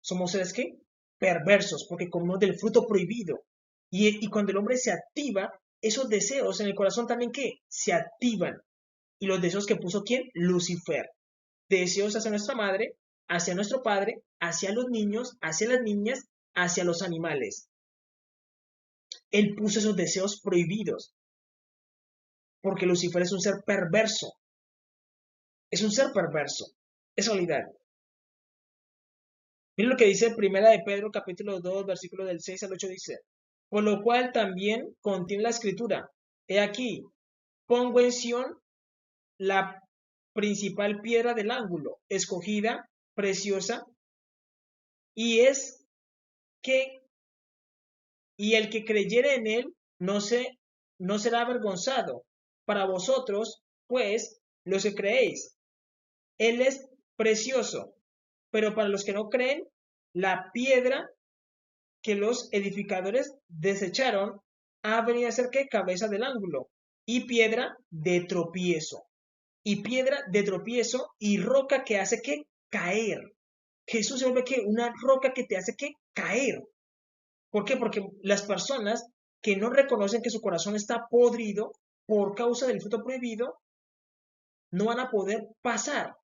Somos seres ¿qué? Perversos, porque comemos del fruto prohibido. Y cuando el hombre se activa, esos deseos en el corazón también ¿qué? Se activan. Y los deseos que puso ¿quién? Lucifer. Deseos hacia nuestra madre, hacia nuestro padre, hacia los niños, hacia las niñas, hacia los animales. Él puso esos deseos prohibidos, porque Lucifer es un ser perverso, es un ser perverso, es realidad. Miren lo que dice Primera de Pedro, capítulo 2, versículo del 6 al 8, dice, por lo cual también contiene la escritura, he aquí, pongo en Sión la principal piedra del ángulo, escogida, preciosa, y es que, y el que creyere en él no será avergonzado. Para vosotros, pues, los que creéis, él es precioso, pero para los que no creen, la piedra que los edificadores desecharon ha venido a ser que cabeza del ángulo y piedra de tropiezo. Y piedra de tropiezo y roca que hace que caer. Jesús se vuelve que una roca que te hace que caer. ¿Por qué? Porque las personas que no reconocen que su corazón está podrido por causa del fruto prohibido, no van a poder pasar,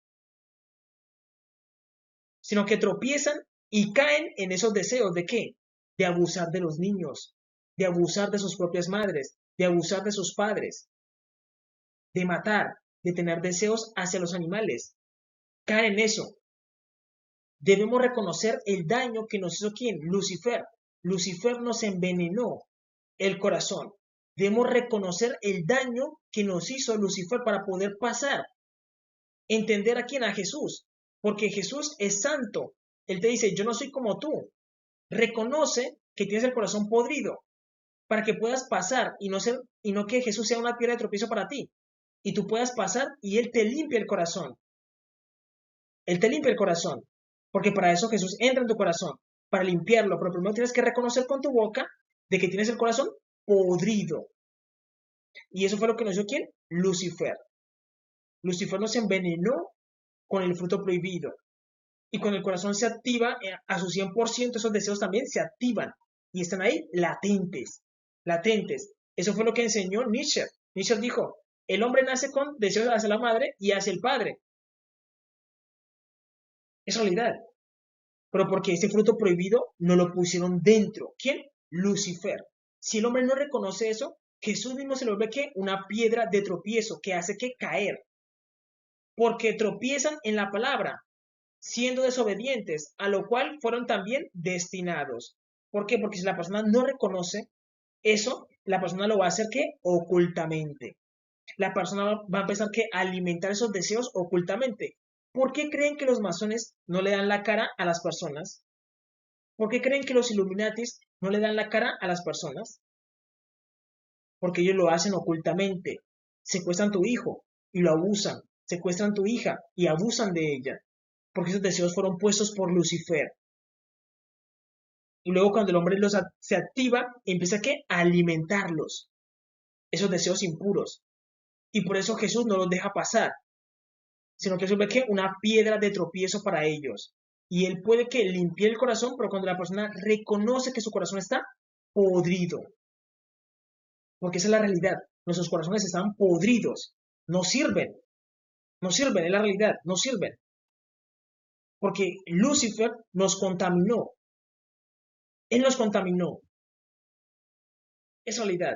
sino que tropiezan y caen en esos deseos de ¿qué? De abusar de los niños, de abusar de sus propias madres, de abusar de sus padres, de matar, de tener deseos hacia los animales. Caen en eso. Debemos reconocer el daño que nos hizo ¿quién? Lucifer. Lucifer nos envenenó el corazón. Debemos reconocer el daño que nos hizo Lucifer para poder pasar. Entender a quién, a Jesús. Porque Jesús es santo. Él te dice, yo no soy como tú. Reconoce que tienes el corazón podrido para que puedas pasar y no que Jesús sea una piedra de tropiezo para ti. Y tú puedas pasar y Él te limpia el corazón. Él te limpia el corazón. Porque para eso Jesús entra en tu corazón, para limpiarlo. Pero primero tienes que reconocer con tu boca de que tienes el corazón podrido. Y eso fue lo que nos dio ¿quién? Lucifer. Lucifer nos envenenó con el fruto prohibido. Y cuando el corazón se activa a su 100%, esos deseos también se activan. Y están ahí latentes. Latentes. Eso fue lo que enseñó Nietzsche. Nietzsche dijo, el hombre nace con deseos hacia la madre y hacia el padre. Es realidad. Pero porque ese fruto prohibido no lo pusieron dentro. ¿Quién? Lucifer. Si el hombre no reconoce eso, Jesús mismo se lo ve que una piedra de tropiezo que hace que caer. Porque tropiezan en la palabra, siendo desobedientes, a lo cual fueron también destinados. ¿Por qué? Porque si la persona no reconoce eso, la persona lo va a hacer que ocultamente. La persona va a empezar que a alimentar esos deseos ocultamente. ¿Por qué creen que los masones no le dan la cara a las personas? ¿Por qué creen que los Illuminatis no le dan la cara a las personas? Porque ellos lo hacen ocultamente. Secuestran tu hijo y lo abusan. Secuestran tu hija y abusan de ella. Porque esos deseos fueron puestos por Lucifer. Y luego cuando el hombre se activa, empieza ¿qué? A alimentarlos. Esos deseos impuros. Y por eso Jesús no los deja pasar. Sino que Jesús ve que una piedra de tropiezo para ellos. Y él puede que limpie el corazón, pero cuando la persona reconoce que su corazón está podrido. Porque esa es la realidad. Nuestros corazones están podridos. No sirven. No sirven, es la realidad. No sirven. Porque Lucifer nos contaminó. Él nos contaminó. Es realidad.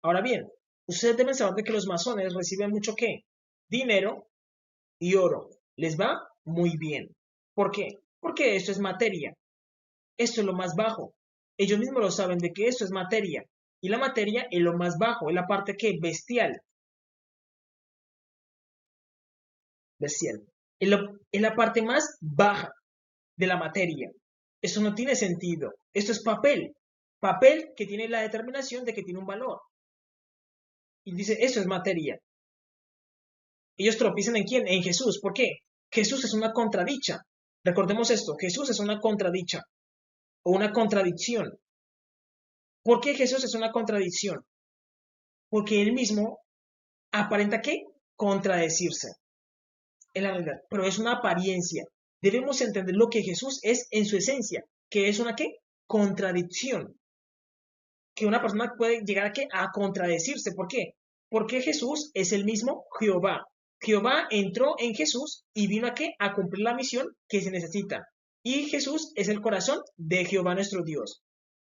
Ahora bien, ustedes deben saber de que los masones reciben mucho ¿qué? Dinero y oro. Les va muy bien. ¿Por qué? porque esto es materia. Esto es lo más bajo. Ellos mismos lo saben de que esto es materia. Y la materia es lo más bajo, es la parte que bestial. Bestial. Es la parte más baja de la materia. Eso no tiene sentido. Esto es papel. Papel que tiene la determinación de que tiene un valor. Y dice, eso es materia. Ellos tropiezan en quién? En Jesús. ¿Por qué? Jesús es una contradicha. Recordemos esto, Jesús es una contradicha o una contradicción. ¿Por qué Jesús es una contradicción? Porque él mismo aparenta que contradecirse. Es la realidad, pero es una apariencia. Debemos entender lo que Jesús es en su esencia, que es una ¿qué? Contradicción. Que una persona puede llegar a ¿qué? A contradecirse. ¿Por qué? Porque Jesús es el mismo Jehová. Jehová entró en Jesús y vino a ¿qué? A cumplir la misión que se necesita. Y Jesús es el corazón de Jehová nuestro Dios.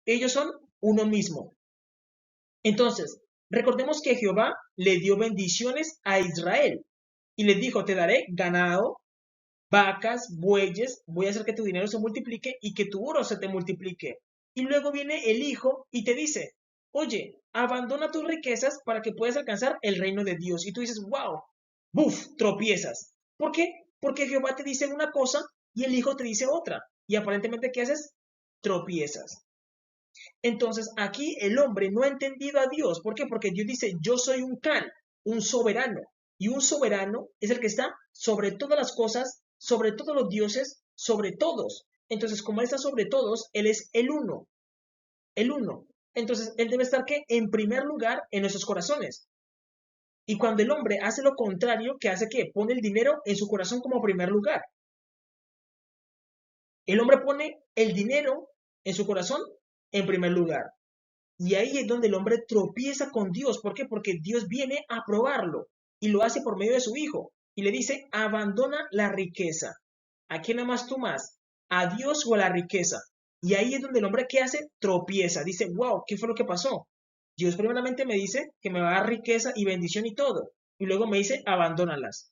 Ellos son uno mismo. Entonces, recordemos que Jehová le dio bendiciones a Israel y les dijo, te daré ganado, vacas, bueyes, voy a hacer que tu dinero se multiplique y que tu oro se te multiplique. Y luego viene el hijo y te dice, oye, abandona tus riquezas para que puedas alcanzar el reino de Dios. Y tú dices, wow, buf, tropiezas. ¿Por qué? Porque Jehová te dice una cosa y el hijo te dice otra. Y aparentemente, ¿qué haces? Tropiezas. Entonces, aquí el hombre no ha entendido a Dios. ¿Por qué? Porque Dios dice, yo soy un Can, un soberano. Y un soberano es el que está sobre todas las cosas, sobre todos los dioses, sobre todos. Entonces, como Él está sobre todos, Él es el uno. El uno. Entonces, Él debe estar ¿qué? En primer lugar en nuestros corazones. Y cuando el hombre hace lo contrario, ¿qué hace? ¿Qué? Pone el dinero en su corazón como primer lugar. El hombre pone el dinero en su corazón en primer lugar. Y ahí es donde el hombre tropieza con Dios. ¿Por qué? Porque Dios viene a probarlo y lo hace por medio de su Hijo. Y le dice, abandona la riqueza. ¿A quién amas tú más? ¿A Dios o a la riqueza? Y ahí es donde el hombre, ¿qué hace? Tropieza. Dice, wow, ¿qué fue lo que pasó? Dios primeramente me dice que me va a dar riqueza y bendición y todo. Y luego me dice, abandónalas.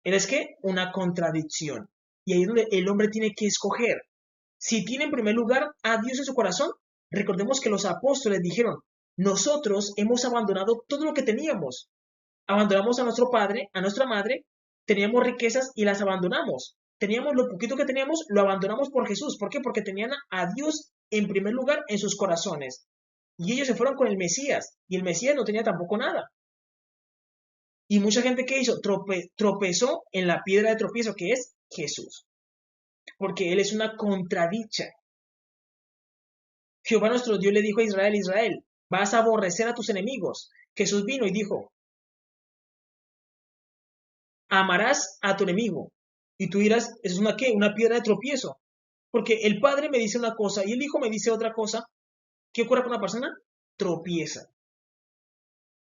¿Es que? Una contradicción. Y ahí es donde el hombre tiene que escoger. Si tiene en primer lugar a Dios en su corazón, recordemos que los apóstoles dijeron, nosotros hemos abandonado todo lo que teníamos. Abandonamos a nuestro padre, a nuestra madre, teníamos riquezas y las abandonamos. Teníamos lo poquito que teníamos, lo abandonamos por Jesús. ¿Por qué? Porque tenían a Dios en primer lugar en sus corazones. Y ellos se fueron con el Mesías, y el Mesías no tenía tampoco nada. Y mucha gente que hizo tropezó en la piedra de tropiezo que es Jesús. Porque Él es una contradicha. Jehová nuestro Dios le dijo a Israel, Israel, vas a aborrecer a tus enemigos. Jesús vino y dijo, amarás a tu enemigo. Y tú dirás, ¿eso es una qué? Una piedra de tropiezo. Porque el Padre me dice una cosa y el Hijo me dice otra cosa. ¿Qué ocurre con una persona? Tropieza.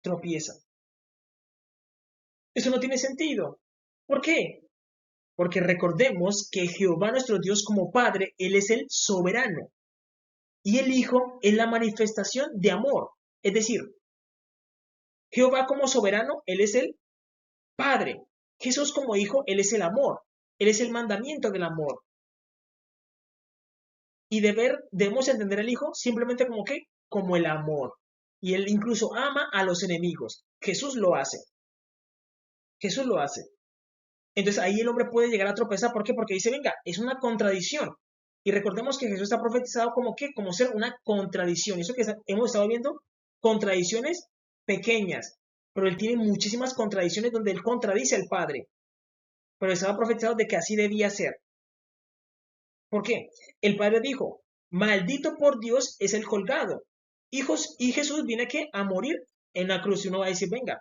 Tropieza. Eso no tiene sentido. ¿Por qué? Porque recordemos que Jehová nuestro Dios como Padre, Él es el soberano. Y el Hijo es la manifestación de amor. Es decir, Jehová como soberano, Él es el Padre. Jesús como Hijo, Él es el amor. Él es el mandamiento del amor. Y debemos entender al Hijo simplemente como ¿qué? Como el amor. Y Él incluso ama a los enemigos. Jesús lo hace. Jesús lo hace. Entonces ahí el hombre puede llegar a tropezar. ¿Por qué? Porque dice, venga, es una contradicción. Y recordemos que Jesús está profetizado como ¿qué? Como ser una contradicción. Eso que hemos estado viendo, contradicciones pequeñas. Pero Él tiene muchísimas contradicciones donde Él contradice al Padre. Pero estaba profetizado de que así debía ser. ¿Por qué? El Padre dijo, maldito por Dios es el colgado. Hijos, y Jesús viene aquí a morir en la cruz. Y uno va a decir, venga.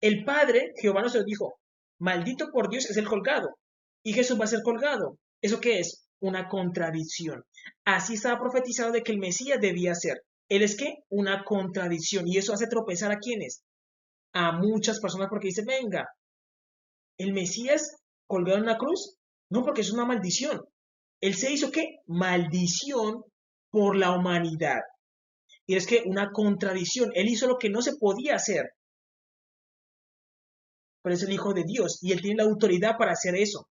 El Padre, Jehová nos dijo, maldito por Dios es el colgado. Y Jesús va a ser colgado. ¿Eso qué es? Una contradicción. Así estaba profetizado de que el Mesías debía ser. Él es que una contradicción. Y eso hace tropezar a quienes. A muchas personas porque dicen, venga, el Mesías colgado en una cruz. No, porque es una maldición. Él se hizo ¿qué? Maldición por la humanidad. Y es que una contradicción. Él hizo lo que no se podía hacer. pero es el Hijo de Dios y Él tiene la autoridad para hacer eso,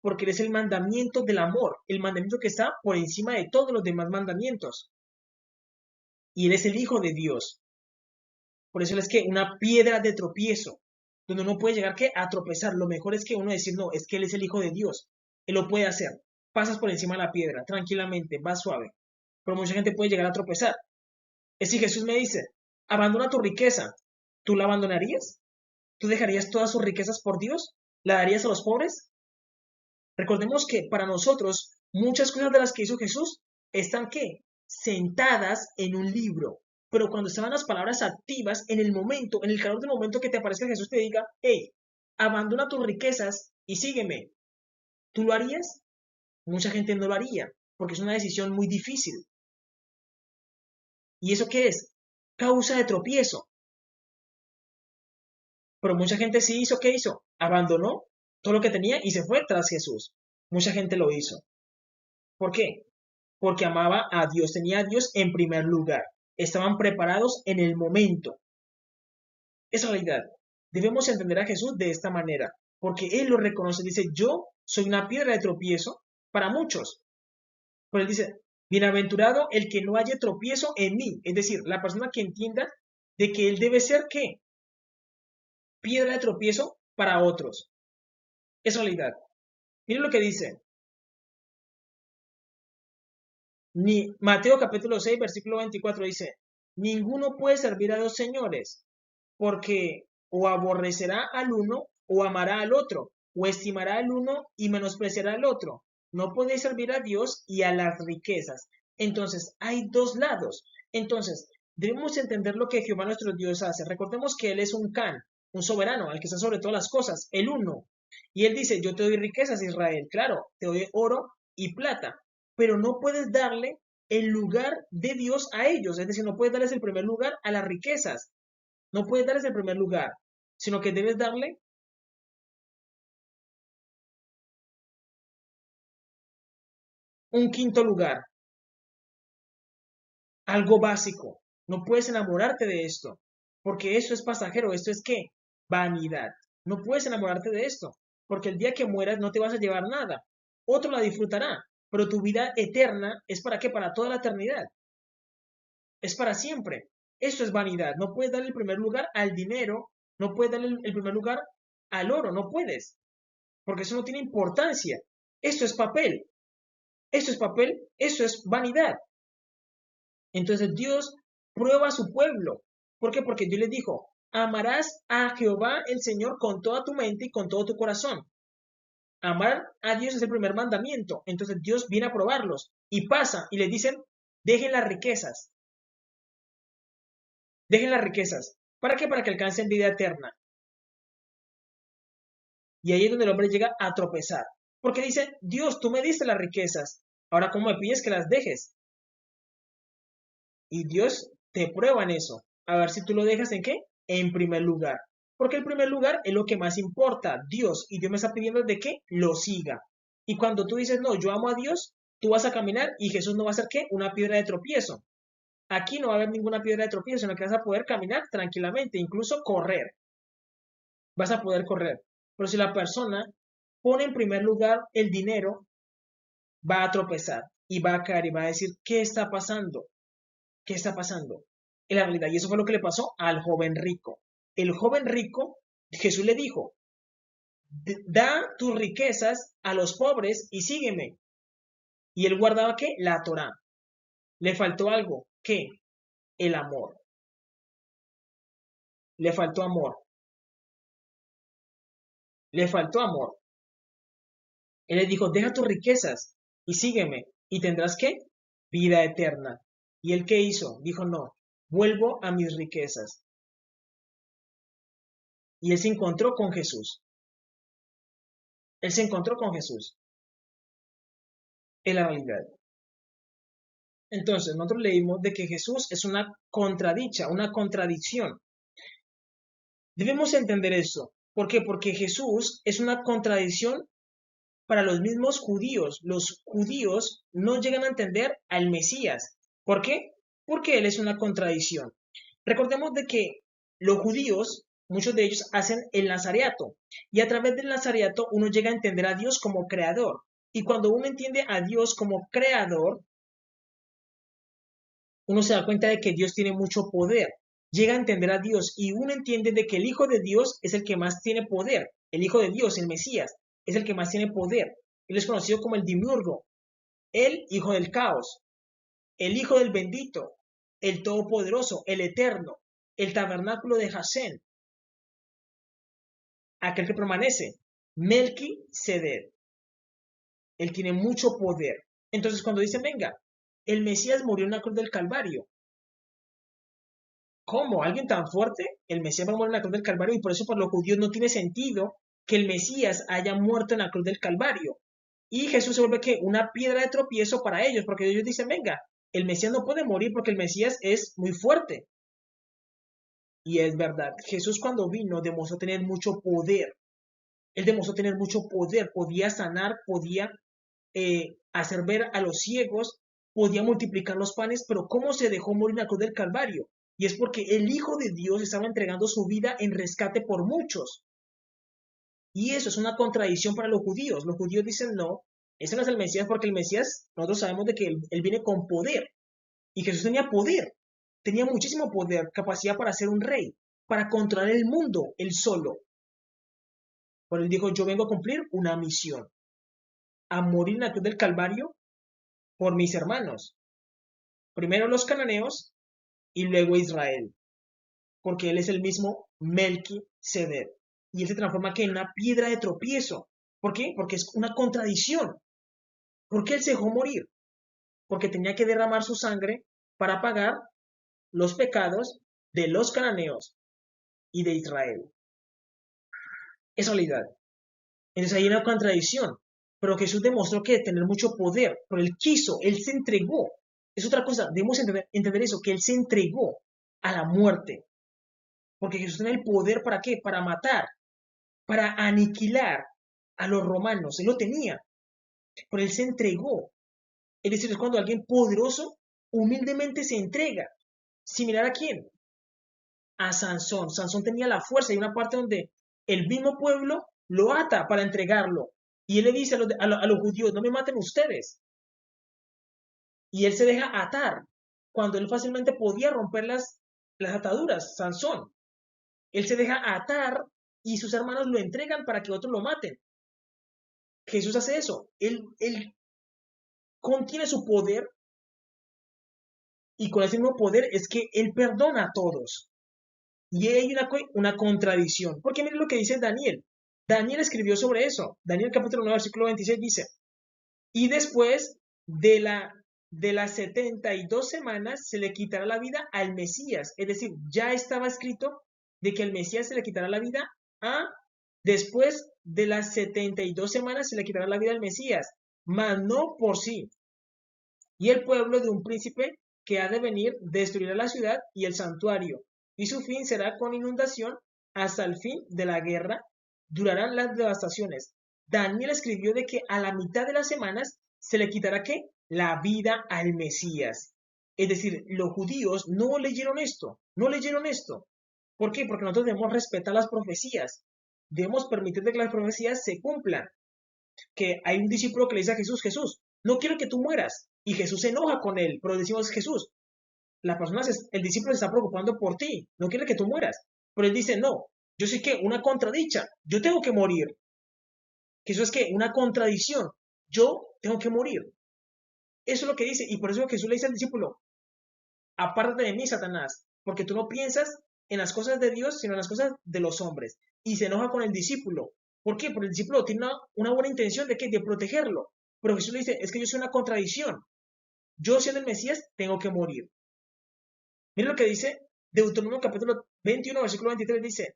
porque Él es el mandamiento del amor, el mandamiento que está por encima de todos los demás mandamientos, y Él es el Hijo de Dios. Por eso es que una piedra de tropiezo, donde uno puede llegar que a tropezar, lo mejor es que uno decir, no, es que Él es el Hijo de Dios, Él lo puede hacer. Pasas por encima de la piedra, tranquilamente, vas suave, pero mucha gente puede llegar a tropezar. Es si Jesús me dice, abandona tu riqueza, ¿tú la abandonarías? ¿Tú dejarías todas sus riquezas por Dios? ¿La darías a los pobres? Recordemos que para nosotros muchas cosas de las que hizo Jesús están ¿qué? Sentadas en un libro. Pero cuando estaban las palabras activas, en el momento, en el calor del momento que te aparezca Jesús te diga, hey, abandona tus riquezas y sígueme. ¿Tú lo harías? Mucha gente no lo haría, porque es una decisión muy difícil. ¿Y eso qué es? Causa de tropiezo. Pero mucha gente sí hizo, ¿qué hizo? Abandonó todo lo que tenía y se fue tras Jesús. Mucha gente lo hizo. ¿Por qué? Porque amaba a Dios, tenía a Dios en primer lugar. Estaban preparados en el momento. Es realidad. Debemos entender a Jesús de esta manera, porque Él lo reconoce. Dice, yo soy una piedra de tropiezo para muchos. Pero Él dice, bienaventurado el que no haya tropiezo en mí. Es decir, la persona que entienda de que Él debe ser, ¿qué? Piedra de tropiezo para otros. Es realidad. Miren lo que dice. Mateo capítulo 6, versículo 24 dice, ninguno puede servir a dos señores, porque o aborrecerá al uno o amará al otro, o estimará al uno y menospreciará al otro. No podéis servir a Dios y a las riquezas. Entonces, hay dos lados. Entonces, debemos entender lo que Jehová nuestro Dios hace. Recordemos que Él es un Can, un soberano, al que está sobre todas las cosas, el uno. Y Él dice, yo te doy riquezas, Israel. Claro, te doy oro y plata, pero no puedes darle el lugar de Dios a ellos. Es decir, no puedes darles el primer lugar a las riquezas. No puedes darles el primer lugar, sino que debes darle un quinto lugar, algo básico. No puedes enamorarte de esto, porque esto es pasajero, esto es ¿qué? Vanidad. No puedes enamorarte de esto, porque el día que mueras no te vas a llevar nada. Otro la disfrutará, pero tu vida eterna es para qué? Para toda la eternidad. Es para siempre. Esto es vanidad. No puedes darle el primer lugar al dinero, no puedes darle el primer lugar al oro, no puedes, porque eso no tiene importancia. Esto es papel. Esto es papel, eso es vanidad. Entonces Dios prueba a su pueblo. ¿Por qué? Porque Dios les dijo, amarás a Jehová el Señor con toda tu mente y con todo tu corazón. Amar a Dios es el primer mandamiento. Entonces Dios viene a probarlos y pasa y les dicen, dejen las riquezas. Dejen las riquezas. ¿Para qué? Para que alcancen vida eterna. Y ahí es donde el hombre llega a tropezar. Porque dice, Dios, tú me diste las riquezas. Ahora, ¿cómo me pides que las dejes? Y Dios te prueba en eso. A ver si tú lo dejas en qué? En primer lugar. Porque el primer lugar es lo que más importa, Dios. Y Dios me está pidiendo de que lo siga. Y cuando tú dices, no, yo amo a Dios, tú vas a caminar y Jesús no va a ser qué? Una piedra de tropiezo. Aquí no va a haber ninguna piedra de tropiezo, sino que vas a poder caminar tranquilamente, incluso correr. Vas a poder correr. Pero si la persona pone en primer lugar el dinero, va a tropezar y va a caer y va a decir, ¿qué está pasando? ¿Qué está pasando? En la realidad, y eso fue lo que le pasó al joven rico. El joven rico, Jesús le dijo, da tus riquezas a los pobres y sígueme. Y él guardaba ¿qué? La Torá. Le faltó algo. ¿Qué? El amor. Le faltó amor. Le faltó amor. Él le dijo, deja tus riquezas y sígueme. ¿Y tendrás qué? Vida eterna. ¿Y él qué hizo? Dijo, no, vuelvo a mis riquezas. Y él se encontró con Jesús. Él se encontró con Jesús. En la realidad. Entonces, nosotros leímos de que Jesús es una contradicha, una contradicción. Debemos entender eso. ¿Por qué? Porque Jesús es una contradicción para los mismos judíos. Los judíos no llegan a entender al Mesías. ¿Por qué? Porque Él es una contradicción. Recordemos de que los judíos muchos de ellos hacen el nazareato. Y a través del nazareato uno llega a entender a Dios como creador. Y cuando uno entiende a Dios como creador, uno se da cuenta de que Dios tiene mucho poder. Llega a entender a Dios y uno entiende de que el Hijo de Dios es el que más tiene poder. El Hijo de Dios, el Mesías, es el que más tiene poder. Él es conocido como el Dimiurgo, el Hijo del Caos, el Hijo del Bendito, el Todopoderoso, el Eterno, el Tabernáculo de Jasén, aquel que permanece, Melquisedec. Él tiene mucho poder. Entonces cuando dicen, venga, el Mesías murió en la cruz del Calvario. ¿Cómo? ¿Alguien tan fuerte? El Mesías va a morir en la cruz del Calvario y por eso para los judíos no tiene sentido que el Mesías haya muerto en la cruz del Calvario. Y Jesús se vuelve que una piedra de tropiezo para ellos, porque ellos dicen, venga, el Mesías no puede morir porque el Mesías es muy fuerte. Y es verdad, Jesús cuando vino demostró tener mucho poder. Él demostró tener mucho poder, podía sanar, podía hacer ver a los ciegos, podía multiplicar los panes, pero ¿cómo se dejó morir en la cruz del Calvario? Y es porque el Hijo de Dios estaba entregando su vida en rescate por muchos. Y eso es una contradicción para los judíos. Los judíos dicen, no, ese no es el Mesías porque el Mesías, nosotros sabemos de que él viene con poder. Y Jesús tenía poder, tenía muchísimo poder, capacidad para ser un rey, para controlar el mundo, él solo. Pero él dijo, yo vengo a cumplir una misión, a morir en la cruz del Calvario por mis hermanos. Primero los cananeos y luego Israel, porque él es el mismo Melquisedec. Y él se transforma que en una piedra de tropiezo. ¿Por qué? Porque es una contradicción. ¿Por qué él se dejó morir? Porque tenía que derramar su sangre para pagar los pecados de los cananeos y de Israel. Es realidad. Entonces hay una contradicción. Pero Jesús demostró que tener mucho poder, pero él quiso, él se entregó. Es otra cosa, debemos entender eso, que él se entregó a la muerte. Porque Jesús tiene el poder ¿para qué? Para matar, para aniquilar a los romanos. Él lo tenía, pero él se entregó. Es decir, es cuando alguien poderoso humildemente se entrega. ¿Similar a quién? A Sansón. Sansón tenía la fuerza y una parte donde el mismo pueblo lo ata para entregarlo. Y él le dice a los judíos, no me maten ustedes. Y él se deja atar cuando él fácilmente podía romper las ataduras, Sansón. Él se deja atar y sus hermanos lo entregan para que otros lo maten. Jesús hace eso. Él contiene su poder y con ese mismo poder es que él perdona a todos. Y hay una contradicción. Porque miren lo que dice Daniel. Daniel escribió sobre eso. Daniel capítulo 9, versículo 26 dice, y después de las 72 semanas se le quitará la vida al Mesías. Es decir, ya estaba escrito de que al Mesías se le quitará la vida después de las 72 semanas se le quitará la vida al Mesías, mas no por sí. Y el pueblo de un príncipe que ha de venir destruirá la ciudad y el santuario, y su fin será con inundación hasta el fin de la guerra, durarán las devastaciones. Daniel escribió de que a la mitad de las semanas se le quitará ¿qué? La vida al Mesías. Es decir, los judíos no leyeron esto, no leyeron esto. ¿Por qué? Porque nosotros debemos respetar las profecías, debemos permitir que las profecías se cumplan. Que hay un discípulo que le dice a Jesús, Jesús, no quiero que tú mueras. Y Jesús se enoja con él, pero decimos, Jesús, el discípulo se está preocupando por ti, no quiere que tú mueras. Pero él dice, no, yo sé que una contradicha, yo tengo que morir. Jesús es que una contradicción, yo tengo que morir. Eso es lo que dice, y por eso Jesús le dice al discípulo, apártate de mí, Satanás, porque tú no piensas en las cosas de Dios, sino en las cosas de los hombres. Y se enoja con el discípulo. ¿Por qué? Porque el discípulo tiene una buena intención de, ¿qué? De protegerlo. Pero Jesús le dice, es que yo soy una contradicción. Yo siendo el Mesías, tengo que morir. Miren lo que dice Deuteronomio capítulo 21, versículo 23, dice,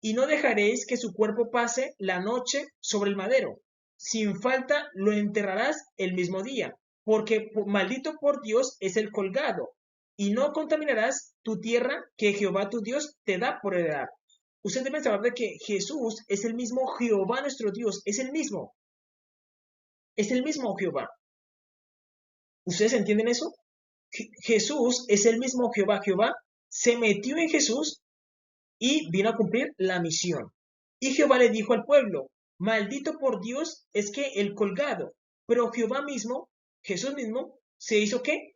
y no dejaréis que su cuerpo pase la noche sobre el madero. Sin falta lo enterrarás el mismo día, porque maldito por Dios es el colgado, y no contaminarás tu tierra que Jehová tu Dios te da por heredad. Usted debe saber de que Jesús es el mismo Jehová nuestro Dios, es el mismo Jehová. ¿Ustedes entienden eso? Jesús es el mismo Jehová. Jehová se metió en Jesús y vino a cumplir la misión. Y Jehová le dijo al pueblo, maldito por Dios es que el colgado, pero Jehová mismo, Jesús mismo, se hizo ¿qué?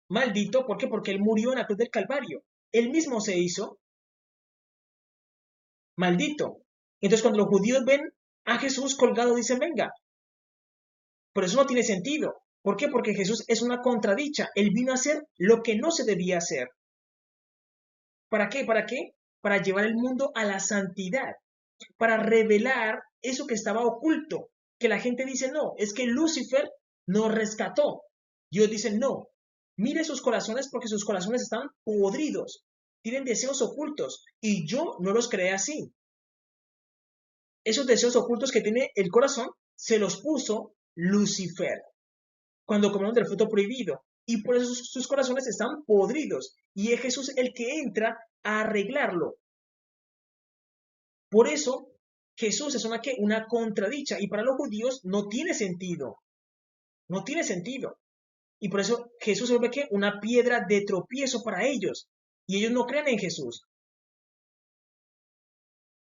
Maldito, ¿por qué? Porque él murió en la cruz del Calvario. Él mismo se hizo maldito. Entonces cuando los judíos ven a Jesús colgado, dicen, venga, pero eso no tiene sentido. ¿Por qué? Porque Jesús es una contradicha. Él vino a hacer lo que no se debía hacer. ¿Para qué? ¿Para qué? Para llevar el mundo a la santidad, para revelar eso que estaba oculto, que la gente dice, no, es que Lucifer nos rescató. Dios dice, no, mire sus corazones porque sus corazones están podridos, tienen deseos ocultos y yo no los creé así. Esos deseos ocultos que tiene el corazón se los puso Lucifer cuando comieron del fruto prohibido. Y por eso sus corazones están podridos. Y es Jesús el que entra a arreglarlo. Por eso Jesús es una contradicha. Y para los judíos no tiene sentido. No tiene sentido. Y por eso Jesús se vuelve ¿qué? Una piedra de tropiezo para ellos. Y ellos no creen en Jesús.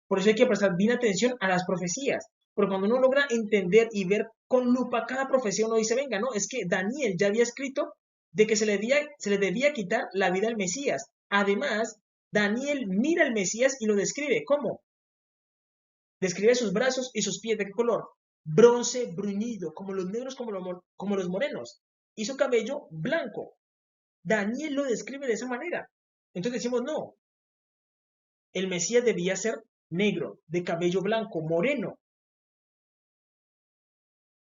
Por eso hay que prestar bien atención a las profecías. Porque cuando uno logra entender y ver con lupa cada profecía, uno dice, venga, no, es que Daniel ya había escrito de que se le debía quitar la vida al Mesías. Además, Daniel mira al Mesías y lo describe. ¿Cómo? Describe sus brazos y sus pies. ¿De qué color? Bronce bruñido, como los negros, como los morenos. Y su cabello blanco. Daniel lo describe de esa manera. Entonces decimos, no, el Mesías debía ser negro, de cabello blanco, moreno.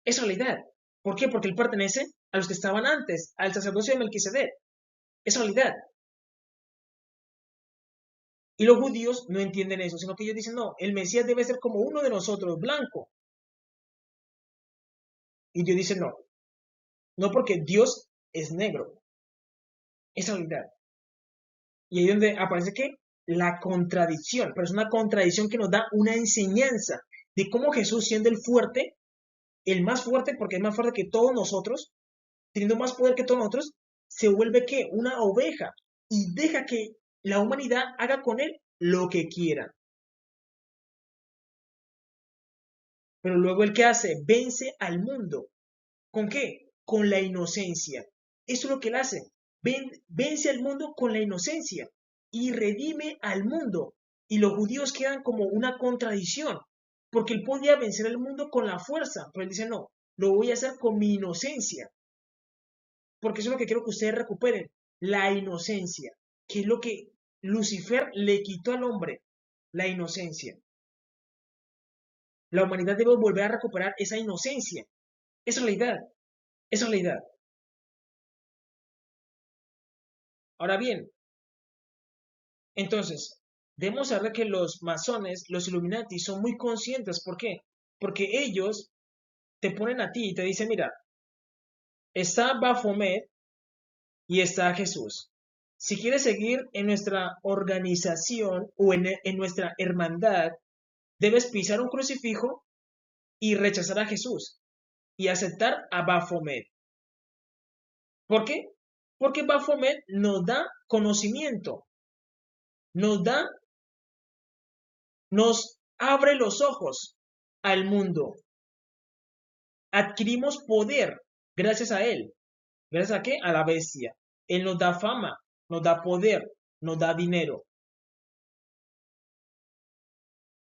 Es realidad. ¿Por qué? Porque él pertenece a los que estaban antes, al sacerdocio de Melquisedec. Es realidad. Y los judíos no entienden eso, sino que ellos dicen, no, el Mesías debe ser como uno de nosotros, blanco. Y Dios dice, no, no porque Dios es negro. Es realidad. Y ahí es donde aparece que la contradicción, pero es una contradicción que nos da una enseñanza de cómo Jesús, siendo el fuerte, el más fuerte, porque es más fuerte que todos nosotros, teniendo más poder que todos nosotros, se vuelve que una oveja y deja que la humanidad haga con él lo que quiera. Pero luego el que hace, vence al mundo. ¿Con qué? Con la inocencia. Eso es lo que él hace. Vence al mundo con la inocencia y redime al mundo. Y los judíos quedan como una contradicción, porque él podía vencer al mundo con la fuerza, pero él dice, no, lo voy a hacer con mi inocencia. Porque eso es lo que quiero que ustedes recuperen, la inocencia, que es lo que Lucifer le quitó al hombre, la inocencia. La humanidad debe volver a recuperar esa inocencia. Es realidad, es realidad. Ahora bien, entonces, debemos saber que los masones, los Illuminati, son muy conscientes. ¿Por qué? Porque ellos te ponen a ti y te dicen, mira, está Baphomet y está Jesús. Si quieres seguir en nuestra organización o en nuestra hermandad, debes pisar un crucifijo y rechazar a Jesús y aceptar a Baphomet. ¿Por qué? Porque Baphomet nos da conocimiento, nos da, nos abre los ojos al mundo. Adquirimos poder gracias a él. ¿Gracias a qué? A la bestia. Él nos da fama, nos da poder, nos da dinero.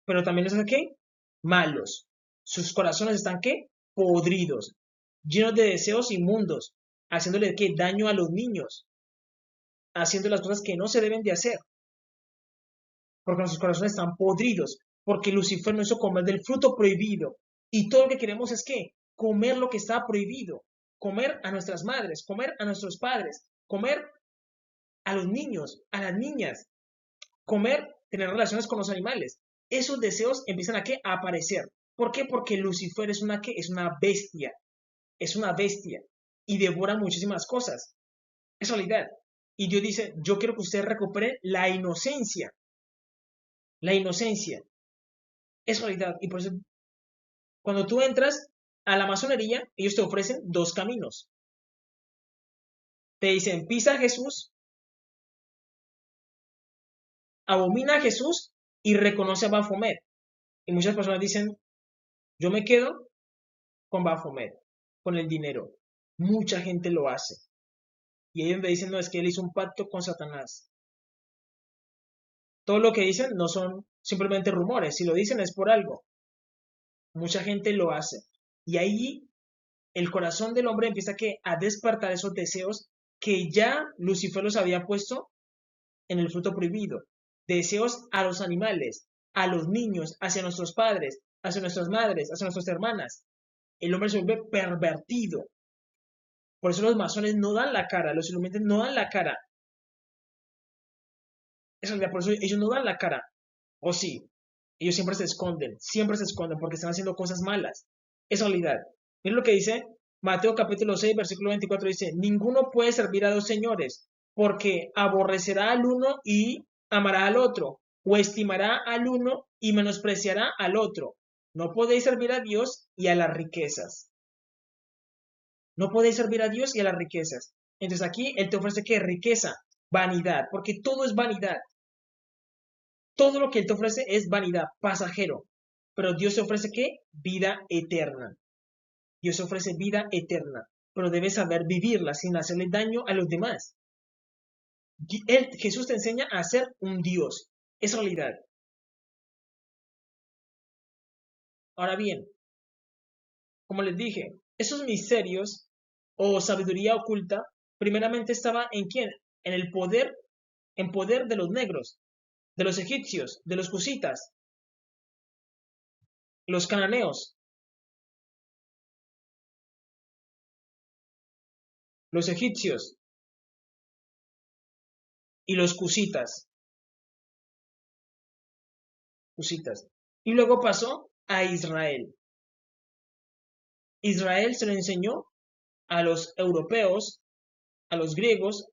Pero también nos hace qué? Malos. Sus corazones están qué? Podridos, llenos de deseos inmundos, haciéndole qué? Daño a los niños, haciendo las cosas que no se deben de hacer, porque nuestros corazones están podridos, porque Lucifer nos hizo comer del fruto prohibido, y todo lo que queremos es qué? Comer lo que está prohibido, comer a nuestras madres, comer a nuestros padres, comer a los niños, a las niñas, comer, tener relaciones con los animales. Esos deseos empiezan a qué? A aparecer. ¿Por qué? Porque Lucifer es una, ¿qué? Es una bestia, y devora muchísimas cosas. Es realidad. Y Dios dice, yo quiero que ustedes recuperen la inocencia. La inocencia. Es realidad. Y por eso, cuando tú entras a la masonería, ellos te ofrecen dos caminos. Te dicen, pisa a Jesús abomina a Jesús y reconoce a Baphomet. Y muchas personas dicen, yo me quedo con Baphomet, con el dinero. Mucha gente lo hace. Y ellos me dicen, no, es que él hizo un pacto con Satanás. Todo lo que dicen no son simplemente rumores. Si lo dicen es por algo. Mucha gente lo hace. Y ahí el corazón del hombre empieza a despertar esos deseos que ya Lucifer los había puesto en el fruto prohibido. Deseos a los animales, a los niños, hacia nuestros padres, hacia nuestras madres, hacia nuestras hermanas. El hombre se vuelve pervertido. Por eso los masones no dan la cara, los iluminantes no dan la cara. Por eso ellos no dan la cara. O sí, ellos siempre se esconden porque están haciendo cosas malas. Es realidad. Miren lo que dice Mateo capítulo 6, versículo 24, dice, ninguno puede servir a dos señores, porque aborrecerá al uno y amará al otro, o estimará al uno y menospreciará al otro. No podéis servir a Dios y a las riquezas. No podéis servir a Dios y a las riquezas. Entonces aquí Él te ofrece ¿qué? Riqueza, vanidad, porque todo es vanidad. Todo lo que Él te ofrece es vanidad, pasajero. Pero Dios te ofrece ¿qué? Vida eterna. Dios ofrece vida eterna, pero debes saber vivirla sin hacerle daño a los demás. Jesús te enseña a ser un Dios. Es realidad. Ahora bien, como les dije, esos misterios o sabiduría oculta, primeramente estaba ¿en quién? En poder de los negros, de los egipcios, de los cusitas, los cananeos, los egipcios y los cusitas. Y luego pasó a Israel. Israel se lo enseñó a los europeos, a los griegos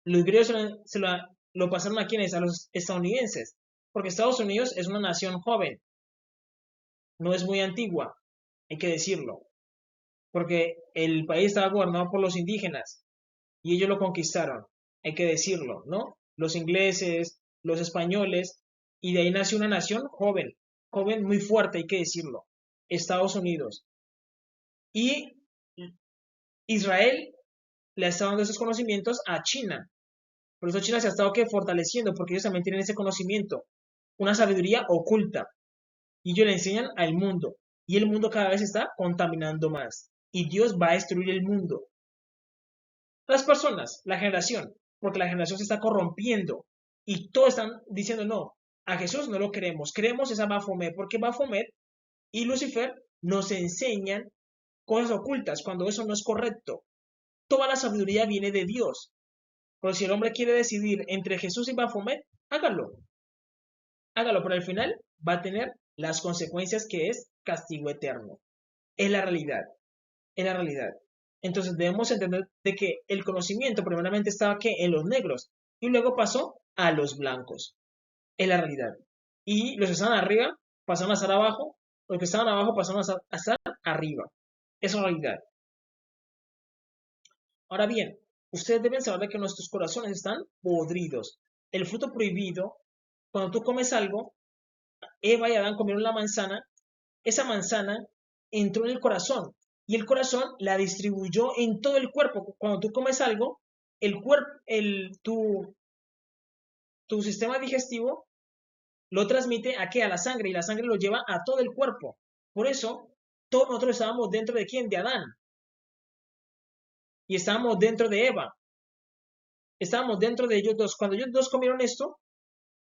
lo pasaron a quienes, a los estadounidenses, porque Estados Unidos es una nación joven, no es muy antigua, hay que decirlo, porque el país estaba gobernado por los indígenas y ellos lo conquistaron, hay que decirlo, ¿no? Los ingleses, los españoles, y de ahí nació una nación joven, joven muy fuerte, hay que decirlo, Estados Unidos. Y Israel le está dando esos conocimientos a China. Por eso China se ha estado fortaleciendo, porque ellos también tienen ese conocimiento, una sabiduría oculta. Y ellos le enseñan al mundo. Y el mundo cada vez está contaminando más. Y Dios va a destruir el mundo. Las personas, la generación, porque la generación se está corrompiendo. Y todos están diciendo no, a Jesús no lo queremos, queremos esa Baphomet, porque Baphomet y Lucifer nos enseñan cosas ocultas, cuando eso no es correcto. Toda la sabiduría viene de Dios. Pero si el hombre quiere decidir entre Jesús y Baphomet, hágalo. Hágalo, pero al final va a tener las consecuencias que es castigo eterno. Es la realidad. Es la realidad. Entonces debemos entender de que el conocimiento primeramente estaba que en los negros y luego pasó a los blancos. Es la realidad. Y los que estaban arriba pasaron a estar abajo, los que estaban abajo pasaron a estar arriba. Es la realidad. Ahora bien, ustedes deben saber de que nuestros corazones están podridos. El fruto prohibido, cuando tú comes algo, Eva y Adán comieron la manzana, esa manzana entró en el corazón y el corazón la distribuyó en todo el cuerpo. Cuando tú comes algo, el cuerpo, tu sistema digestivo lo transmite a qué? A la sangre y la sangre lo lleva a todo el cuerpo. Por eso, todos nosotros estábamos dentro de quién? De Adán. Y estábamos dentro de Eva. Estábamos dentro de ellos dos. Cuando ellos dos comieron esto,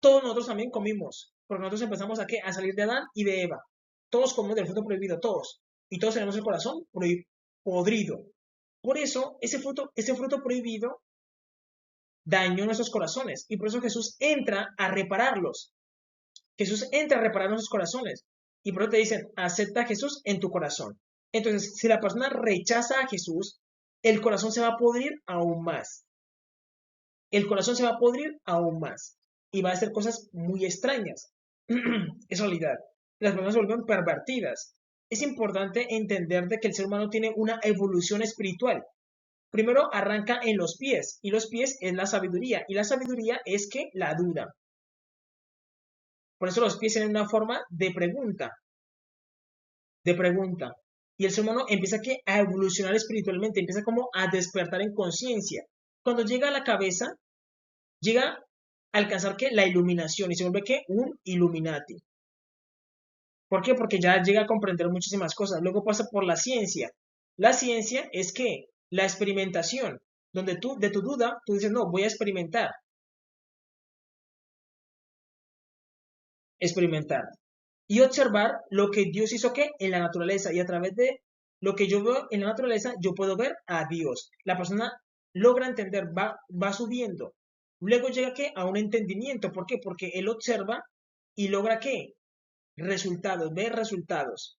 todos nosotros también comimos. Porque nosotros empezamos a qué? A salir de Adán y de Eva. Todos comemos del fruto prohibido, todos. Y todos tenemos el corazón podrido. Por eso, ese fruto prohibido dañó nuestros corazones. Y por eso Jesús entra a repararlos. Jesús entra a reparar nuestros corazones. Y por eso te dicen, acepta a Jesús en tu corazón. Entonces, si la persona rechaza a Jesús, el corazón se va a podrir aún más. El corazón se va a podrir aún más. Y va a hacer cosas muy extrañas. Es realidad. Las personas se vuelven pervertidas. Es importante entender de que el ser humano tiene una evolución espiritual. Primero arranca en los pies, y los pies es la sabiduría, y la sabiduría es que la duda. Por eso los pies tienen una forma de pregunta, de pregunta. Y el ser humano empieza a evolucionar espiritualmente, empieza como a despertar en conciencia. Cuando llega a la cabeza, llega a alcanzar que la iluminación y se vuelve que un Illuminati. ¿Por qué? Porque ya llega a comprender muchísimas cosas. Luego pasa por la ciencia. La ciencia es que la experimentación, donde tú de tu duda, tú dices, no, voy a experimentar, experimentar. Y observar lo que Dios hizo que en la naturaleza y a través de lo que yo veo en la naturaleza, yo puedo ver a Dios. La persona logra entender, va subiendo. Luego llega que a un entendimiento. ¿Por qué? Porque él observa y logra qué? Resultados, ver resultados.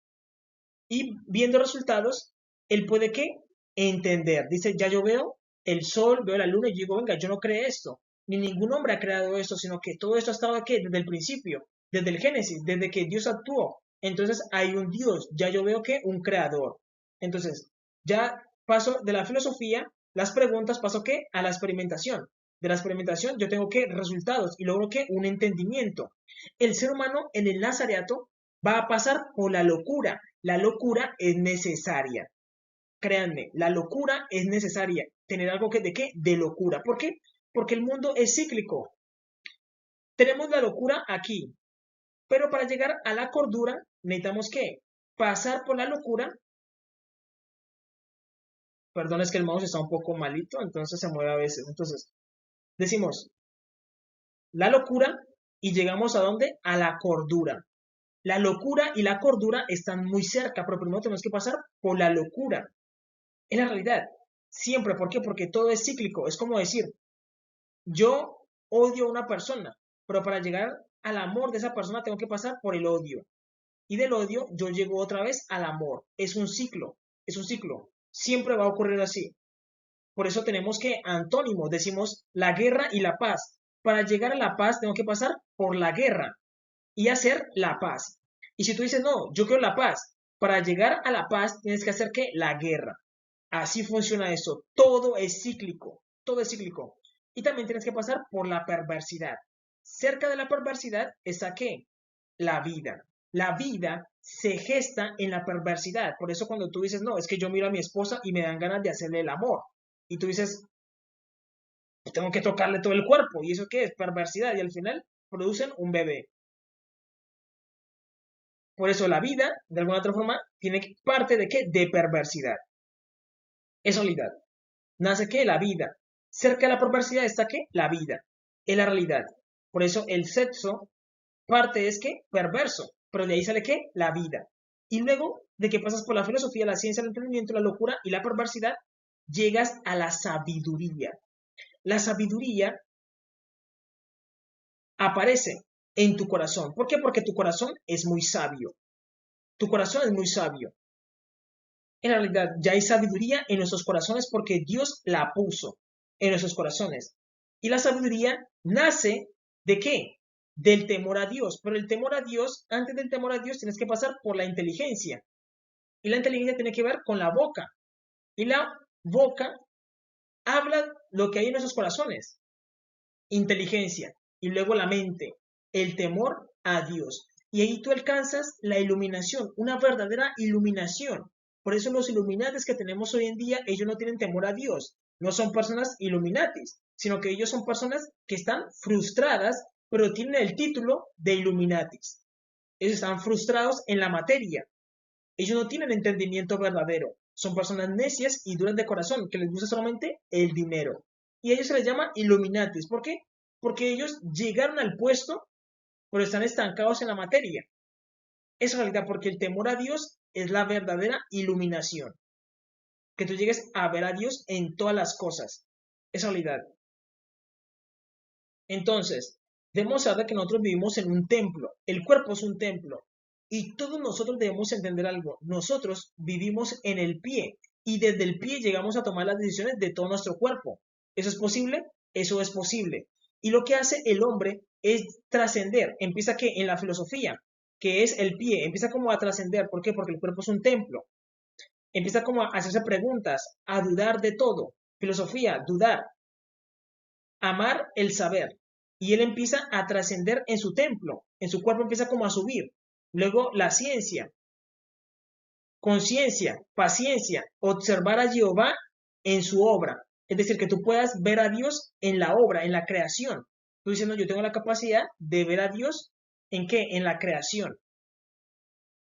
Y viendo resultados, él puede qué? Entender. Dice, ya yo veo el sol, veo la luna y digo, venga, yo no creé esto. Ni ningún hombre ha creado esto, sino que todo esto ha estado aquí desde el principio, desde el Génesis, desde que Dios actuó. Entonces hay un Dios, ya yo veo que un creador. Entonces, ya paso de la filosofía, las preguntas, paso qué? A la experimentación. De la experimentación yo tengo que resultados y logro que un entendimiento. El ser humano en el Nazareato va a pasar por la locura. La locura es necesaria. Créanme, la locura es necesaria. Tener algo que de qué? De locura. ¿Por qué? Porque el mundo es cíclico. Tenemos la locura aquí, pero para llegar a la cordura necesitamos que pasar por la locura. Perdón, es que el mouse está un poco malito, entonces se mueve a veces. Entonces, decimos la locura y llegamos a dónde? A la cordura. La locura y la cordura están muy cerca, pero primero tenemos que pasar por la locura. Es la realidad. Siempre. ¿Por qué? Porque todo es cíclico. Es como decir, yo odio a una persona, pero para llegar al amor de esa persona tengo que pasar por el odio. Y del odio yo llego otra vez al amor. Es un ciclo. Es un ciclo. Siempre va a ocurrir así. Por eso tenemos que antónimo, decimos la guerra y la paz. Para llegar a la paz tengo que pasar por la guerra y hacer la paz. Y si tú dices, no, yo quiero la paz, para llegar a la paz tienes que hacer que la guerra. Así funciona eso. Todo es cíclico. Todo es cíclico. Y también tienes que pasar por la perversidad. Cerca de la perversidad está ¿qué? La vida. La vida se gesta en la perversidad. Por eso cuando tú dices, no, es que yo miro a mi esposa y me dan ganas de hacerle el amor. Y tú dices, pues tengo que tocarle todo el cuerpo. ¿Y eso qué es? Perversidad. Y al final producen un bebé. Por eso la vida, de alguna otra forma, tiene parte de qué? De perversidad. Es realidad. Nace que la vida. Cerca de la perversidad está que la vida. Es la realidad. Por eso el sexo parte es que perverso. Pero de ahí sale que la vida. Y luego de que pasas por la filosofía, la ciencia, el entendimiento, la locura y la perversidad, llegas a la sabiduría. La sabiduría aparece en tu corazón. ¿Por qué? Porque tu corazón es muy sabio. Tu corazón es muy sabio. En realidad, ya hay sabiduría en nuestros corazones porque Dios la puso en nuestros corazones. Y la sabiduría nace ¿de qué? Del temor a Dios. Pero el temor a Dios, antes del temor a Dios, tienes que pasar por la inteligencia. Y la inteligencia tiene que ver con la boca. Y la boca habla lo que hay en nuestros corazones. Inteligencia. Y luego la mente. El temor a Dios. Y ahí tú alcanzas la iluminación, una verdadera iluminación. Por eso los iluminatis que tenemos hoy en día, ellos no tienen temor a Dios. No son personas iluminatis, sino que ellos son personas que están frustradas, pero tienen el título de iluminatis. Ellos están frustrados en la materia. Ellos no tienen entendimiento verdadero. Son personas necias y duras de corazón, que les gusta solamente el dinero. Y a ellos se les llama iluminatis. ¿Por qué? Porque ellos llegaron al puesto, pero están estancados en la materia. Es realidad, porque el temor a Dios es la verdadera iluminación. Que tú llegues a ver a Dios en todas las cosas. Es realidad. Entonces, debemos saber que nosotros vivimos en un templo. El cuerpo es un templo. Y todos nosotros debemos entender algo. Nosotros vivimos en el pie. Y desde el pie llegamos a tomar las decisiones de todo nuestro cuerpo. ¿Eso es posible? Eso es posible. Y lo que hace el hombre es trascender. Empieza que en la filosofía, que es el pie, empieza como a trascender. ¿Por qué? Porque el cuerpo es un templo. Empieza como a hacerse preguntas, a dudar de todo. filosofía, dudar, amar el saber. Y él empieza a trascender en su templo, en su cuerpo empieza como a subir. Luego la ciencia, conciencia, paciencia, observar a Jehová en su obra. Es decir, que tú puedas ver a Dios en la obra, en la creación. Tú diciendo, yo tengo la capacidad de ver a Dios en qué, en la creación.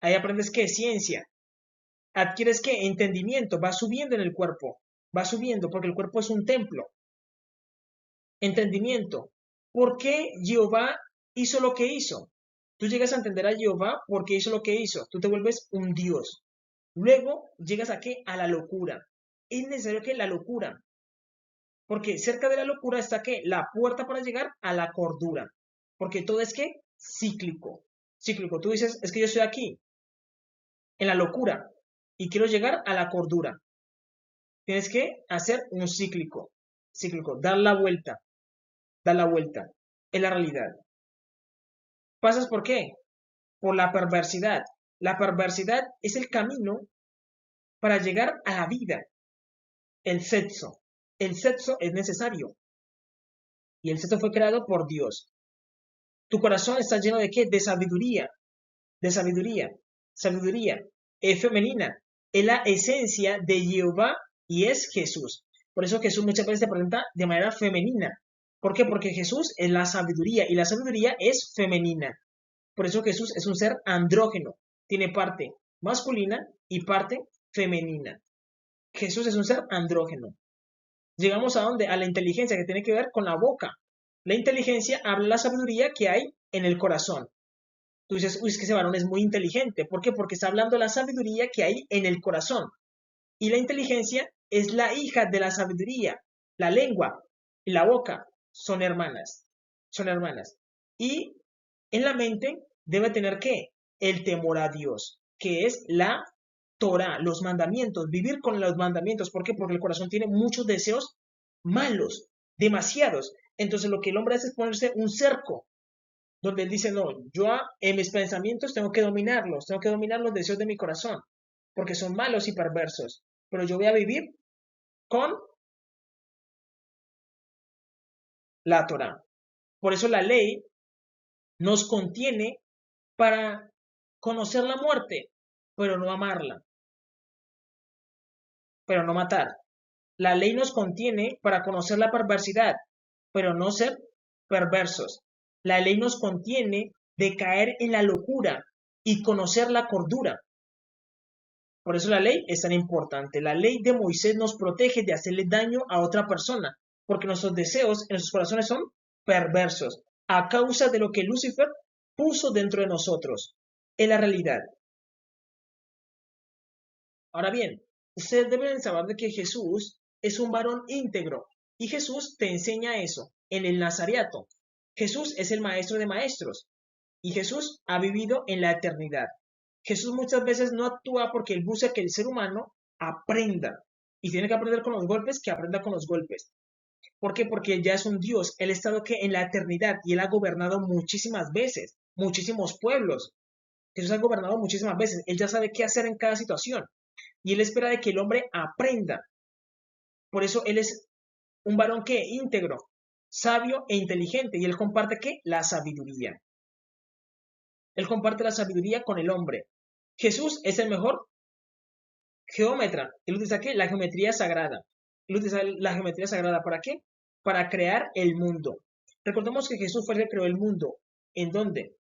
Ahí aprendes qué, ciencia. Adquieres qué, entendimiento, va subiendo en el cuerpo, va subiendo porque el cuerpo es un templo. Entendimiento. ¿Por qué Jehová hizo lo que hizo? Tú llegas a entender a Jehová porque hizo lo que hizo. Tú te vuelves un Dios. Luego llegas a qué? A la locura. Es necesario que la locura, porque cerca de la locura está que la puerta para llegar a la cordura, porque todo es que cíclico, cíclico. Tú dices, es que yo estoy aquí, en la locura, y quiero llegar a la cordura. Tienes que hacer un cíclico, cíclico, dar la vuelta, es la realidad. ¿Pasas por qué? Por la perversidad. La perversidad es el camino para llegar a la vida. El sexo. El sexo es necesario. Y el sexo fue creado por Dios. Tu corazón está lleno de qué? De sabiduría. De sabiduría. Sabiduría. Es femenina. Es la esencia de Jehová y es Jesús. Por eso Jesús muchas veces se presenta de manera femenina. ¿Por qué? Porque Jesús es la sabiduría y la sabiduría es femenina. Por eso Jesús es un ser andrógeno. Tiene parte masculina y parte femenina. Jesús es un ser andrógeno. Llegamos a dónde? A la inteligencia que tiene que ver con la boca. La inteligencia habla de la sabiduría que hay en el corazón. Tú dices, uy, es que ese varón es muy inteligente. ¿Por qué? Porque está hablando de la sabiduría que hay en el corazón. Y la inteligencia es la hija de la sabiduría. La lengua y la boca son hermanas. Son hermanas. Y en la mente debe tener ¿qué? El temor a Dios, que es la Torah, los mandamientos, vivir con los mandamientos. ¿Por qué? Porque el corazón tiene muchos deseos malos, demasiados. Entonces lo que el hombre hace es ponerse un cerco, donde él dice, no, yo en mis pensamientos tengo que dominar los deseos de mi corazón, porque son malos y perversos. Pero yo voy a vivir con la Torah. Por eso la ley nos contiene para conocer la muerte, pero no amarla, pero no matar. La ley nos contiene para conocer la perversidad, pero no ser perversos. La ley nos contiene de caer en la locura y conocer la cordura. Por eso la ley es tan importante. La ley de Moisés nos protege de hacerle daño a otra persona, porque nuestros deseos en nuestros corazones son perversos, a causa de lo que Lucifer puso dentro de nosotros. Es la realidad. Ahora bien, ustedes deben saber de que Jesús es un varón íntegro y Jesús te enseña eso en el Nazareato. Jesús es el maestro de maestros y Jesús ha vivido en la eternidad. Jesús muchas veces no actúa porque él busca que el ser humano aprenda y tiene que aprender con los golpes, que aprenda con los golpes. ¿Por qué? Porque él ya es un Dios, él ha estado que en la eternidad y él ha gobernado muchísimas veces, muchísimos pueblos. Jesús ha gobernado muchísimas veces, él ya sabe qué hacer en cada situación y él espera de que el hombre aprenda. Por eso él es un varón que íntegro, sabio e inteligente y él comparte ¿qué? La sabiduría. Él comparte la sabiduría con el hombre. Jesús es el mejor geómetra. Él utiliza ¿qué? La geometría sagrada. Él utiliza la geometría sagrada ¿para qué? Para crear el mundo. Recordemos que Jesús fue el que creó el mundo. ¿En dónde?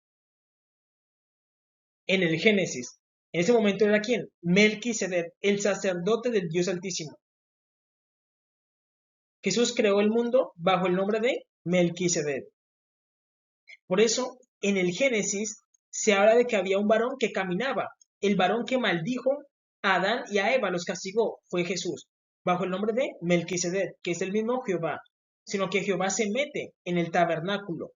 En el Génesis. En ese momento era ¿quién? Melquisedec, el sacerdote del Dios Altísimo. Jesús creó el mundo bajo el nombre de Melquisedec. Por eso, en el Génesis se habla de que había un varón que caminaba. El varón que maldijo a Adán y a Eva, los castigó, fue Jesús, bajo el nombre de Melquisedec, que es el mismo Jehová, sino que Jehová se mete en el tabernáculo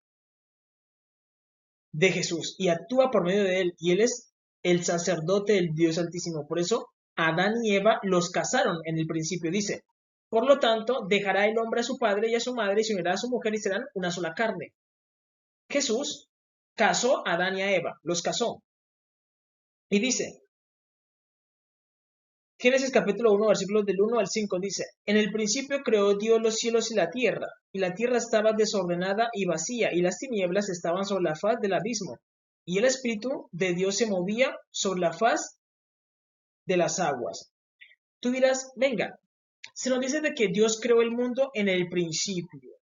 de Jesús y actúa por medio de él, y él es el sacerdote del Dios Altísimo. Por eso, Adán y Eva los casaron en el principio, dice. Por lo tanto, dejará el hombre a su padre y a su madre y se unirá a su mujer y serán una sola carne. Jesús casó a Adán y a Eva, los casó. Y dice Génesis capítulo 1, versículos del 1 al 5 dice, en el principio creó Dios los cielos y la tierra estaba desordenada y vacía, y las tinieblas estaban sobre la faz del abismo, y el Espíritu de Dios se movía sobre la faz de las aguas. Tú dirás, venga, se nos dice de que Dios creó el mundo en el principio,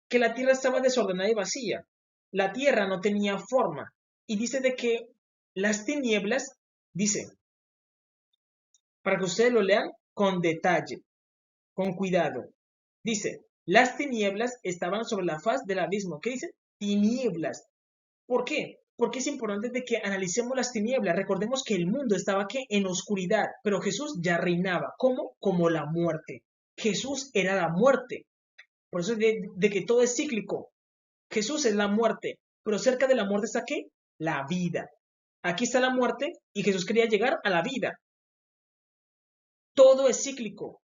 que la tierra estaba desordenada y vacía, la tierra no tenía forma, y dice de que las tinieblas, dice, para que ustedes lo lean con detalle, con cuidado. Dice, las tinieblas estaban sobre la faz del abismo. ¿Qué dice? Tinieblas. ¿Por qué? Porque es importante de que analicemos las tinieblas. Recordemos que el mundo estaba ¿qué? En oscuridad, pero Jesús ya reinaba. ¿Cómo? Como la muerte. Jesús era la muerte. Por eso de que todo es cíclico. Jesús es la muerte, pero cerca de la muerte está ¿qué? La vida. Aquí está la muerte y Jesús quería llegar a la vida. Todo es cíclico.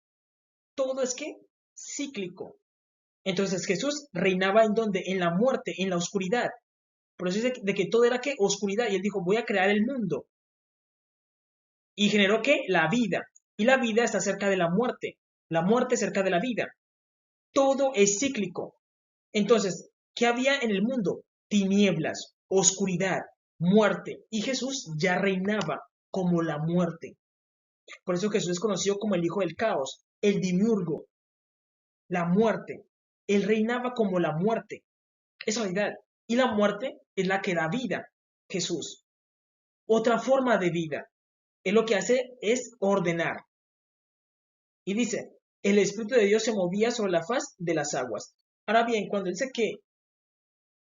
Todo es ¿qué? Cíclico. Entonces Jesús reinaba en donde? En la muerte, en la oscuridad. Por eso dice de que todo era ¿qué? Oscuridad. Y él dijo, voy a crear el mundo. Y generó ¿qué? La vida. Y la vida está cerca de la muerte. La muerte cerca de la vida. Todo es cíclico. Entonces, ¿qué había en el mundo? Tinieblas, oscuridad, muerte. Y Jesús ya reinaba como la muerte. Por eso Jesús es conocido como el hijo del caos, el demiurgo, la muerte. Él reinaba como la muerte. Es realidad. Y la muerte es la que da vida. Jesús. Otra forma de vida. Él lo que hace es ordenar. Y dice, el Espíritu de Dios se movía sobre la faz de las aguas. Ahora bien, cuando dice que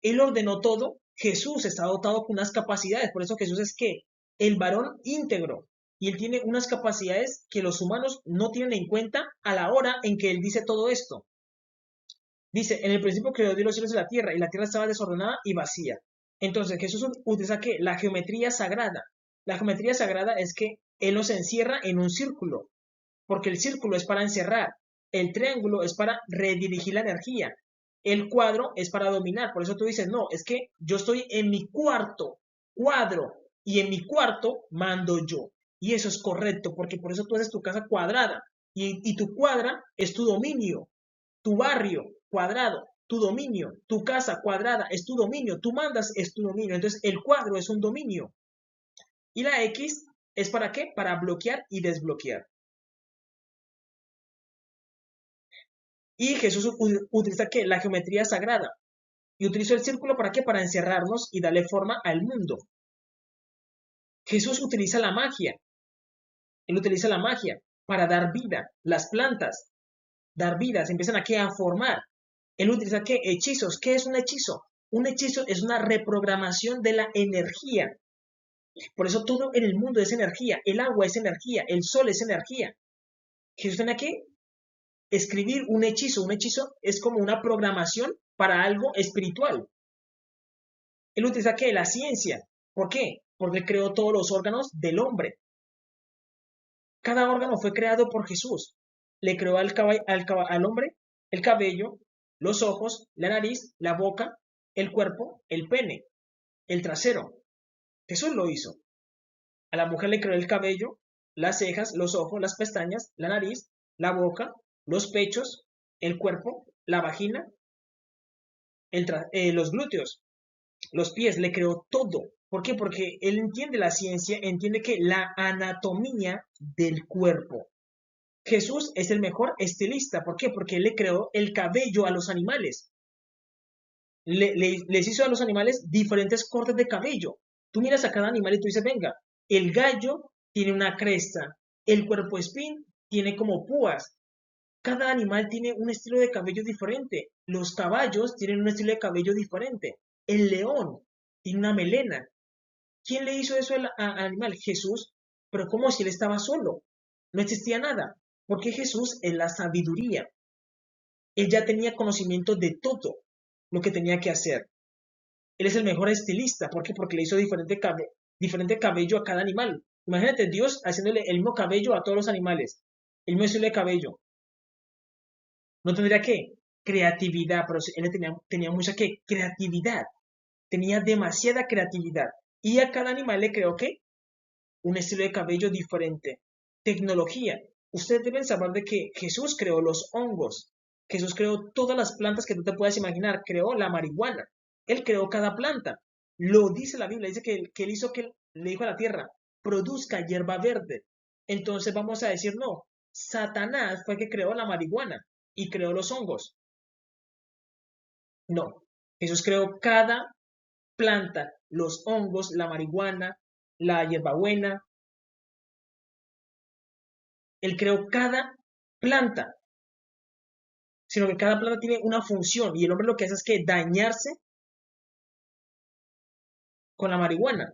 Él ordenó todo, Jesús está dotado con unas capacidades. Por eso Jesús es que el varón íntegro. Y Él tiene unas capacidades que los humanos no tienen en cuenta a la hora en que Él dice todo esto. Dice, en el principio creó Dios los cielos y la tierra estaba desordenada y vacía. Entonces Jesús utiliza ¿qué? La geometría sagrada. La geometría sagrada es que Él nos encierra en un círculo, porque el círculo es para encerrar, el triángulo es para redirigir la energía, el cuadro es para dominar. Por eso tú dices, no, es que yo estoy en mi cuadro, y en mi cuarto mando yo. Y eso es correcto, porque por eso tú haces tu casa cuadrada, y tu cuadra es tu dominio. Tu barrio cuadrado, tu dominio, tu casa cuadrada es tu dominio, tú mandas es tu dominio. Entonces el cuadro es un dominio. Y la X es para qué? Para bloquear y desbloquear. Y Jesús utiliza ¿qué? La geometría sagrada. Y utilizó el círculo para qué? Para encerrarnos y darle forma al mundo. Jesús utiliza la magia. Él utiliza la magia para dar vida. Las plantas, dar vida, se empiezan aquí a formar. Él utiliza ¿qué? Hechizos. ¿Qué es un hechizo? Un hechizo es una reprogramación de la energía. Por eso todo en el mundo es energía. El agua es energía. El sol es energía. Jesús tiene que escribir un hechizo. Un hechizo es como una programación para algo espiritual. Él utiliza ¿qué? La ciencia. ¿Por qué? Porque creó todos los órganos del hombre. Cada órgano fue creado por Jesús. Le creó al hombre el cabello, los ojos, la nariz, la boca, el cuerpo, el pene, el trasero. Jesús lo hizo. A la mujer le creó el cabello, las cejas, los ojos, las pestañas, la nariz, la boca, los pechos, el cuerpo, la vagina, los glúteos, los pies, le creó todo. ¿Por qué? Porque él entiende la ciencia, entiende que la anatomía del cuerpo. Jesús es el mejor estilista. ¿Por qué? Porque él le creó el cabello a los animales. Les hizo a los animales diferentes cortes de cabello. Tú miras a cada animal y tú dices, venga, el gallo tiene una cresta, el cuerpo espín tiene como púas. Cada animal tiene un estilo de cabello diferente. Los caballos tienen un estilo de cabello diferente. El león tiene una melena. ¿Quién le hizo eso al animal? Jesús. Pero ¿cómo si él estaba solo? No existía nada. Porque Jesús es la sabiduría. Él ya tenía conocimiento de todo lo que tenía que hacer. Él es el mejor estilista. ¿Por qué? Porque le hizo diferente cabello a cada animal. Imagínate Dios haciéndole el mismo cabello a todos los animales. El mismo estilo de cabello. No tendría que creatividad, pero él tenía mucha ¿qué? Creatividad. Tenía demasiada creatividad. Y a cada animal le creó ¿qué? Un estilo de cabello diferente. tecnología. Ustedes deben saber de que Jesús creó los hongos. Jesús creó todas las plantas que tú te puedas imaginar. Creó la marihuana. Él creó cada planta. Lo dice la Biblia. Dice que él hizo que le dijo a la tierra, produzca hierba verde. Entonces vamos a decir, no, Satanás fue el que creó la marihuana y creó los hongos. No, Jesús creó cada planta, los hongos, la marihuana, la hierbabuena. Él creó cada planta, sino que cada planta tiene una función y el hombre lo que hace es que dañarse con la marihuana.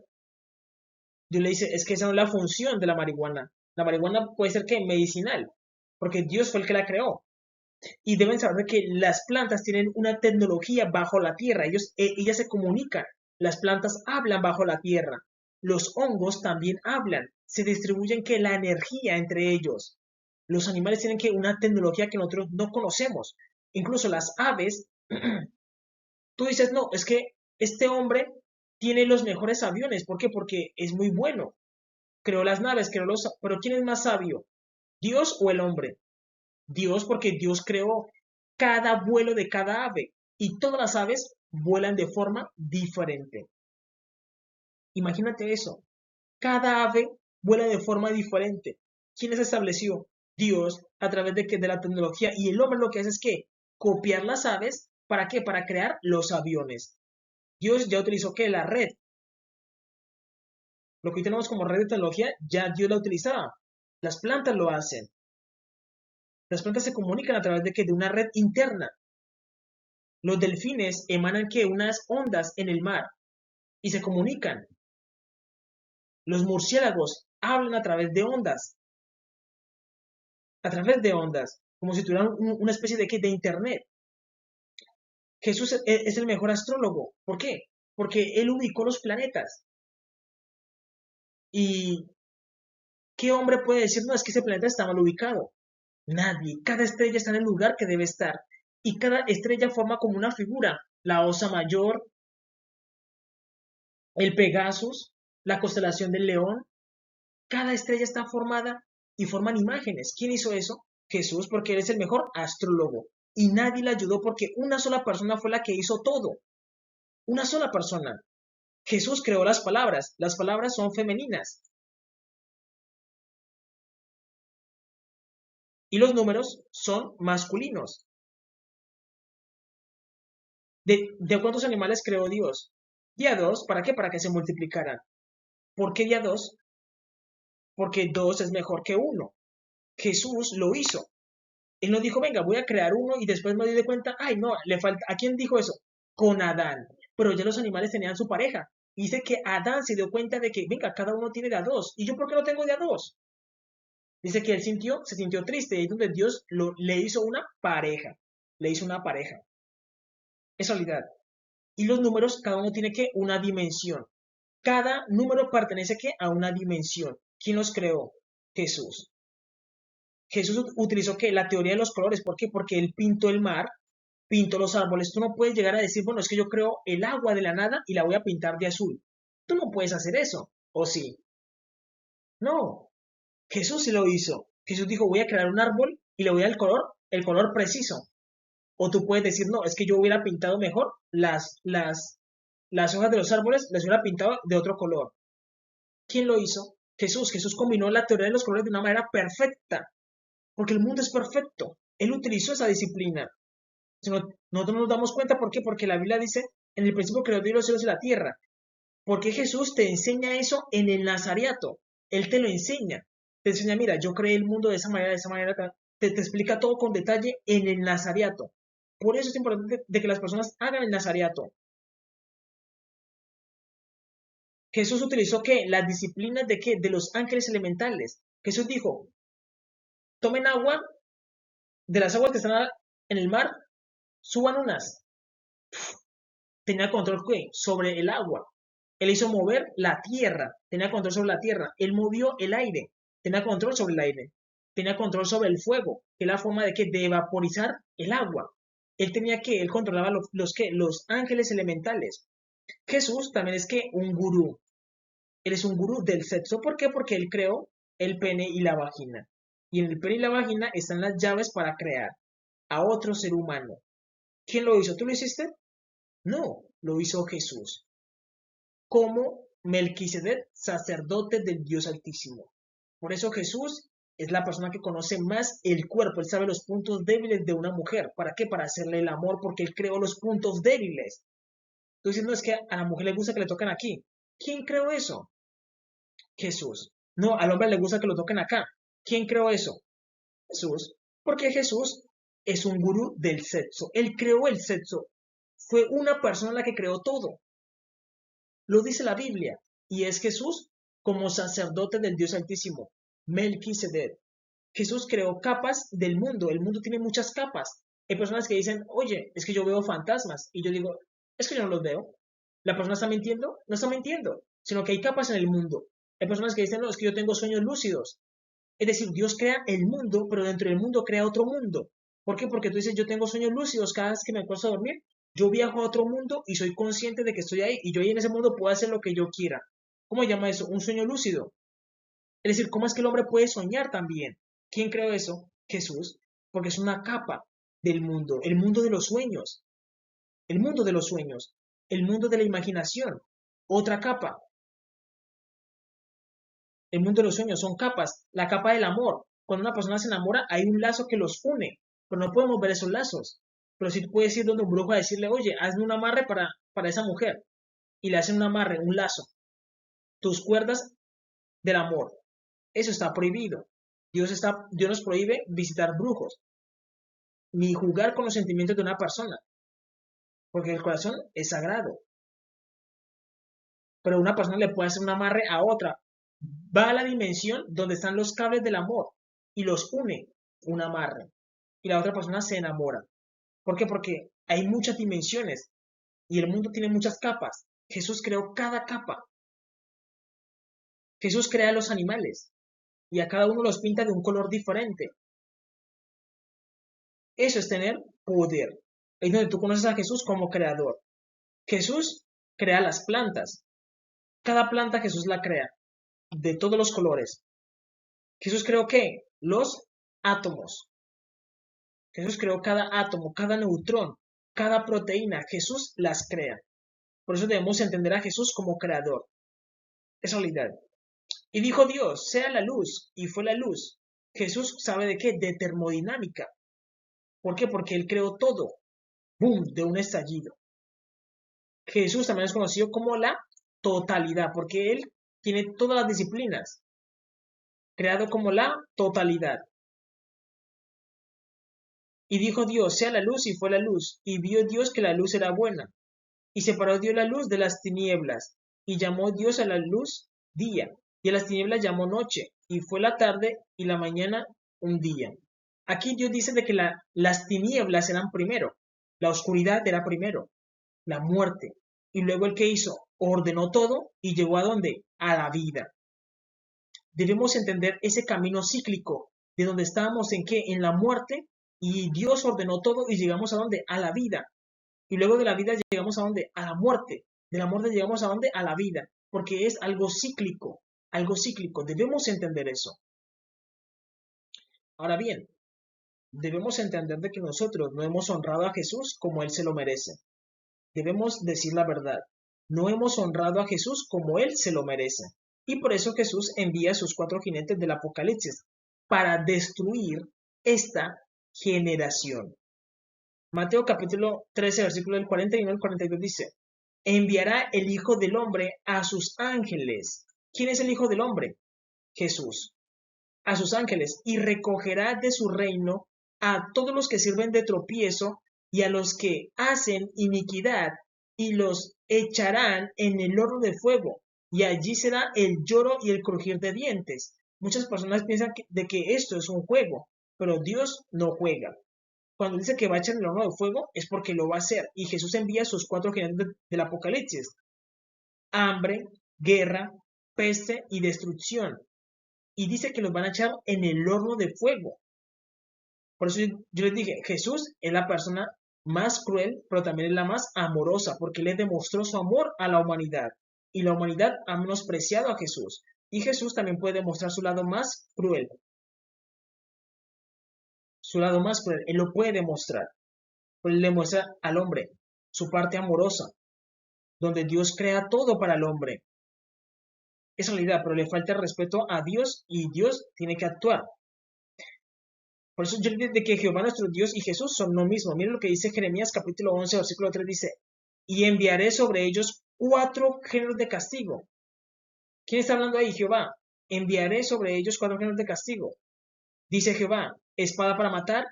Dios le dice, es que esa no es la función de la marihuana. La marihuana puede ser que medicinal, porque Dios fue el que la creó. Y deben saber que las plantas tienen una tecnología bajo la tierra. Ellas se comunican. Las plantas hablan bajo la tierra. Los hongos también hablan. Se distribuyen que la energía entre ellos. Los animales tienen que una tecnología que nosotros no conocemos. Incluso las aves, tú dices, no, es que este hombre tiene los mejores aviones. ¿Por qué? Porque es muy bueno. Creó las naves, pero ¿quién es más sabio? ¿Dios o el hombre? Dios, porque Dios creó cada vuelo de cada ave y todas las aves vuelan de forma diferente. Imagínate eso. Cada ave vuela de forma diferente. ¿Quién las estableció? Dios, a través de la tecnología. Y el hombre lo que hace es que copiar las aves. ¿Para qué? Para crear los aviones. Dios ya utilizó ¿qué? La red. Lo que hoy tenemos como red de tecnología, ya Dios la utilizaba. Las plantas lo hacen. Las plantas se comunican a través de una red interna. Los delfines emanan que unas ondas en el mar y se comunican. Los murciélagos hablan a través de ondas, como si tuvieran una especie de internet. Jesús es el mejor astrólogo. ¿Por qué? Porque él ubicó los planetas. ¿Y qué hombre puede decir, no, es que ese planeta está mal ubicado? Nadie. Cada estrella está en el lugar que debe estar. Y cada estrella forma como una figura. La Osa Mayor, el Pegasus, la constelación del León. Cada estrella está formada y forman imágenes. ¿Quién hizo eso? Jesús, porque él es el mejor astrólogo. Y nadie le ayudó porque una sola persona fue la que hizo todo. Una sola persona. Jesús creó las palabras. Las palabras son femeninas. Y los números son masculinos. ¿De cuántos animales creó Dios? Día 2, ¿para qué? Para que se multiplicaran. ¿Por qué día 2? Porque 2 es mejor que 1. Jesús lo hizo. Él no dijo, venga, voy a crear uno y después me di de cuenta, ay, no, le falta. ¿A quién dijo eso? Con Adán. Pero ya los animales tenían su pareja. Dice que Adán se dio cuenta de que, venga, cada uno tiene de a dos. ¿Y yo por qué no tengo de a dos? Dice que él se sintió triste. Y es donde Dios le hizo una pareja. Le hizo una pareja. Es realidad. Y los números, cada uno tiene que una dimensión. Cada número pertenece que a una dimensión. ¿Quién los creó? Jesús. Jesús utilizó que la teoría de los colores. ¿Por qué? Porque él pintó el mar, pintó los árboles. Tú no puedes llegar a decir, bueno, es que yo creo el agua de la nada y la voy a pintar de azul. Tú no puedes hacer eso. ¿O sí? No. Jesús sí lo hizo. Jesús dijo, voy a crear un árbol y le voy a dar el color preciso. O tú puedes decir, no, es que yo hubiera pintado mejor las hojas de los árboles, las hubiera pintado de otro color. ¿Quién lo hizo? Jesús. Jesús combinó la teoría de los colores de una manera perfecta. Porque el mundo es perfecto. Él utilizó esa disciplina. Nosotros nos damos cuenta, ¿por qué? Porque la Biblia dice, en el principio creó Dios los cielos y la tierra. Porque Jesús te enseña eso en el Nazariato. Él te lo enseña. Te enseña, mira, yo creé el mundo de esa manera. Te explica todo con detalle en el Nazariato. Por eso es importante de que las personas hagan el Nazariato. Jesús utilizó ¿qué? Las disciplinas de ¿qué? De los ángeles elementales. Jesús dijo, tomen agua, de las aguas que están en el mar, suban unas. Tenía control ¿qué? Sobre el agua. Él hizo mover la tierra, tenía control sobre la tierra. Él movió el aire, tenía control sobre el aire. Tenía control sobre el fuego, que es la forma de que de vaporizar el agua. Él controlaba los ángeles elementales. Jesús también es que un gurú. Él es un gurú del sexo. ¿Por qué? Porque él creó el pene y la vagina. Y en el pene y la vagina están las llaves para crear a otro ser humano. ¿Quién lo hizo? ¿Tú lo hiciste? No, lo hizo Jesús. Como Melquisedec, sacerdote del Dios Altísimo. Por eso Jesús es la persona que conoce más el cuerpo. Él sabe los puntos débiles de una mujer. ¿Para qué? Para hacerle el amor, porque él creó los puntos débiles. Tú diciendo es que a la mujer le gusta que le toquen aquí. ¿Quién creó eso? Jesús. No, al hombre le gusta que lo toquen acá. ¿Quién creó eso? Jesús. Porque Jesús es un gurú del sexo. Él creó el sexo. Fue una persona la que creó todo. Lo dice la Biblia. Y es Jesús como sacerdote del Dios Altísimo. Melquisedec. Jesús creó capas del mundo. El mundo tiene muchas capas. Hay personas que dicen, oye, es que yo veo fantasmas. Y yo digo, es que yo no los veo. ¿La persona está mintiendo? No está mintiendo, sino que hay capas en el mundo. Hay personas que dicen, no, es que yo tengo sueños lúcidos. Es decir, Dios crea el mundo, pero dentro del mundo crea otro mundo. ¿Por qué? Porque tú dices, yo tengo sueños lúcidos cada vez que me acuesto a dormir. Yo viajo a otro mundo y soy consciente de que estoy ahí. Y yo ahí en ese mundo puedo hacer lo que yo quiera. ¿Cómo se llama eso? Un sueño lúcido. Es decir, ¿cómo es que el hombre puede soñar también? ¿Quién creó eso? Jesús. Porque es una capa del mundo, el mundo de los sueños, el mundo de los sueños, el mundo de la imaginación. Otra capa, el mundo de los sueños son capas. La capa del amor. Cuando una persona se enamora, hay un lazo que los une, pero no podemos ver esos lazos. Pero sí puedes ir donde un brujo a decirle, oye, hazme un amarre para esa mujer. Y le hacen un amarre, un lazo. Tus cuerdas del amor. Eso está prohibido. Dios nos prohíbe visitar brujos, ni jugar con los sentimientos de una persona, porque el corazón es sagrado. Pero una persona le puede hacer un amarre a otra. Va a la dimensión donde están los cables del amor y los une un amarre. Y la otra persona se enamora. ¿Por qué? Porque hay muchas dimensiones y el mundo tiene muchas capas. Jesús creó cada capa. Jesús crea los animales y a cada uno los pinta de un color diferente. Eso es tener poder. Es donde tú conoces a Jesús como creador. Jesús crea las plantas. Cada planta Jesús la crea de todos los colores. Jesús creó ¿qué? Los átomos. Jesús creó cada átomo, cada neutrón, cada proteína. Jesús las crea. Por eso debemos entender a Jesús como creador. Es realidad. Y dijo Dios, sea la luz, y fue la luz. Jesús sabe de qué, de termodinámica. ¿Por qué? Porque Él creó todo. ¡Boom! De un estallido. Jesús también es conocido como la totalidad, porque Él tiene todas las disciplinas. Creado como la totalidad. Y dijo Dios, sea la luz, y fue la luz. Y vio Dios que la luz era buena. Y separó Dios la luz de las tinieblas. Y llamó Dios a la luz día. Y a las tinieblas llamó noche. Y fue la tarde y la mañana un día. Aquí Dios dice de que las tinieblas eran primero. La oscuridad era primero. La muerte. Y luego el que hizo, ordenó todo y llegó a dónde? A la vida. Debemos entender ese camino cíclico de donde estábamos en qué, en la muerte, y Dios ordenó todo y llegamos a dónde, a la vida. Y luego de la vida llegamos a dónde, a la muerte. De la muerte llegamos a dónde, a la vida, porque es algo cíclico, algo cíclico. Debemos entender eso. Ahora bien, debemos entender de que nosotros no hemos honrado a Jesús como Él se lo merece. Debemos decir la verdad. No hemos honrado a Jesús como Él se lo merece. Y por eso Jesús envía a sus 4 jinetes del Apocalipsis para destruir esta generación. Mateo capítulo 13, versículo del 41 al 42 dice, enviará el Hijo del Hombre a sus ángeles. ¿Quién es el Hijo del Hombre? Jesús. A sus ángeles y recogerá de su reino a todos los que sirven de tropiezo y a los que hacen iniquidad y los echarán en el horno de fuego y allí será el lloro y el crujir de dientes. Muchas personas piensan de que esto es un juego, pero Dios no juega. Cuando dice que va a echar en el horno de fuego es porque lo va a hacer y Jesús envía a sus 4 jinetes del Apocalipsis. Hambre, guerra, peste y destrucción. Y dice que los van a echar en el horno de fuego. Por eso yo les dije, Jesús es la persona más cruel, pero también es la más amorosa, porque le demostró su amor a la humanidad. Y la humanidad ha menospreciado a Jesús. Y Jesús también puede mostrar su lado más cruel. Su lado más cruel. Él lo puede demostrar. Él le muestra al hombre su parte amorosa, donde Dios crea todo para el hombre. Es realidad, pero le falta el respeto a Dios y Dios tiene que actuar. Por eso yo le digo de que Jehová nuestro Dios y Jesús son lo mismo. Miren lo que dice Jeremías capítulo 11, versículo 3, dice, y enviaré sobre ellos 4 géneros de castigo. ¿Quién está hablando ahí? Jehová. Enviaré sobre ellos 4 géneros de castigo. Dice Jehová, espada para matar,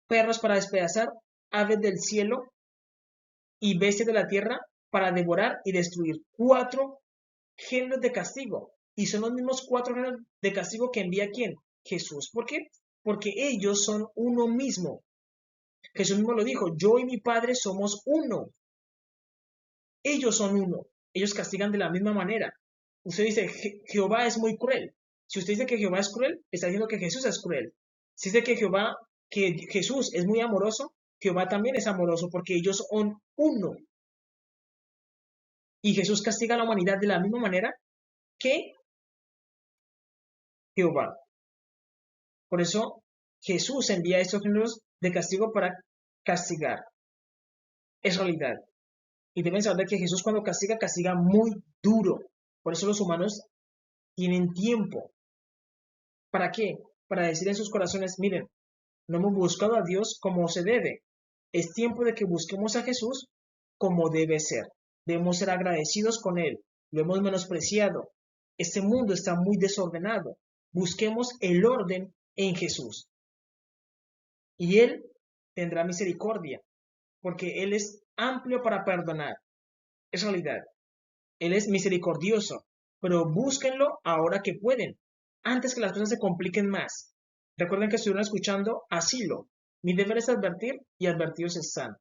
perros para despedazar, aves del cielo y bestias de la tierra para devorar y destruir. 4 géneros de castigo. Y son los mismos 4 géneros de castigo que envía ¿quién? Jesús. ¿Por qué? Porque ellos son uno mismo. Jesús mismo lo dijo, yo y mi Padre somos uno. Ellos son uno. Ellos castigan de la misma manera. Usted dice, Jehová es muy cruel. Si usted dice que Jehová es cruel, está diciendo que Jesús es cruel. Si dice que Jesús es muy amoroso, Jehová también es amoroso porque ellos son uno. Y Jesús castiga a la humanidad de la misma manera que Jehová. Por eso Jesús envía estos géneros de castigo para castigar. Es realidad. Y deben saber que Jesús cuando castiga, castiga muy duro. Por eso los humanos tienen tiempo. ¿Para qué? Para decir en sus corazones, miren, no hemos buscado a Dios como se debe. Es tiempo de que busquemos a Jesús como debe ser. Debemos ser agradecidos con Él. Lo hemos menospreciado. Este mundo está muy desordenado. Busquemos el orden en Jesús. Y Él tendrá misericordia, porque Él es amplio para perdonar. Es realidad. Él es misericordioso, pero búsquenlo ahora que pueden, antes que las cosas se compliquen más. Recuerden que estuvieron escuchando Asilo. Mi deber es advertir y advertidos están.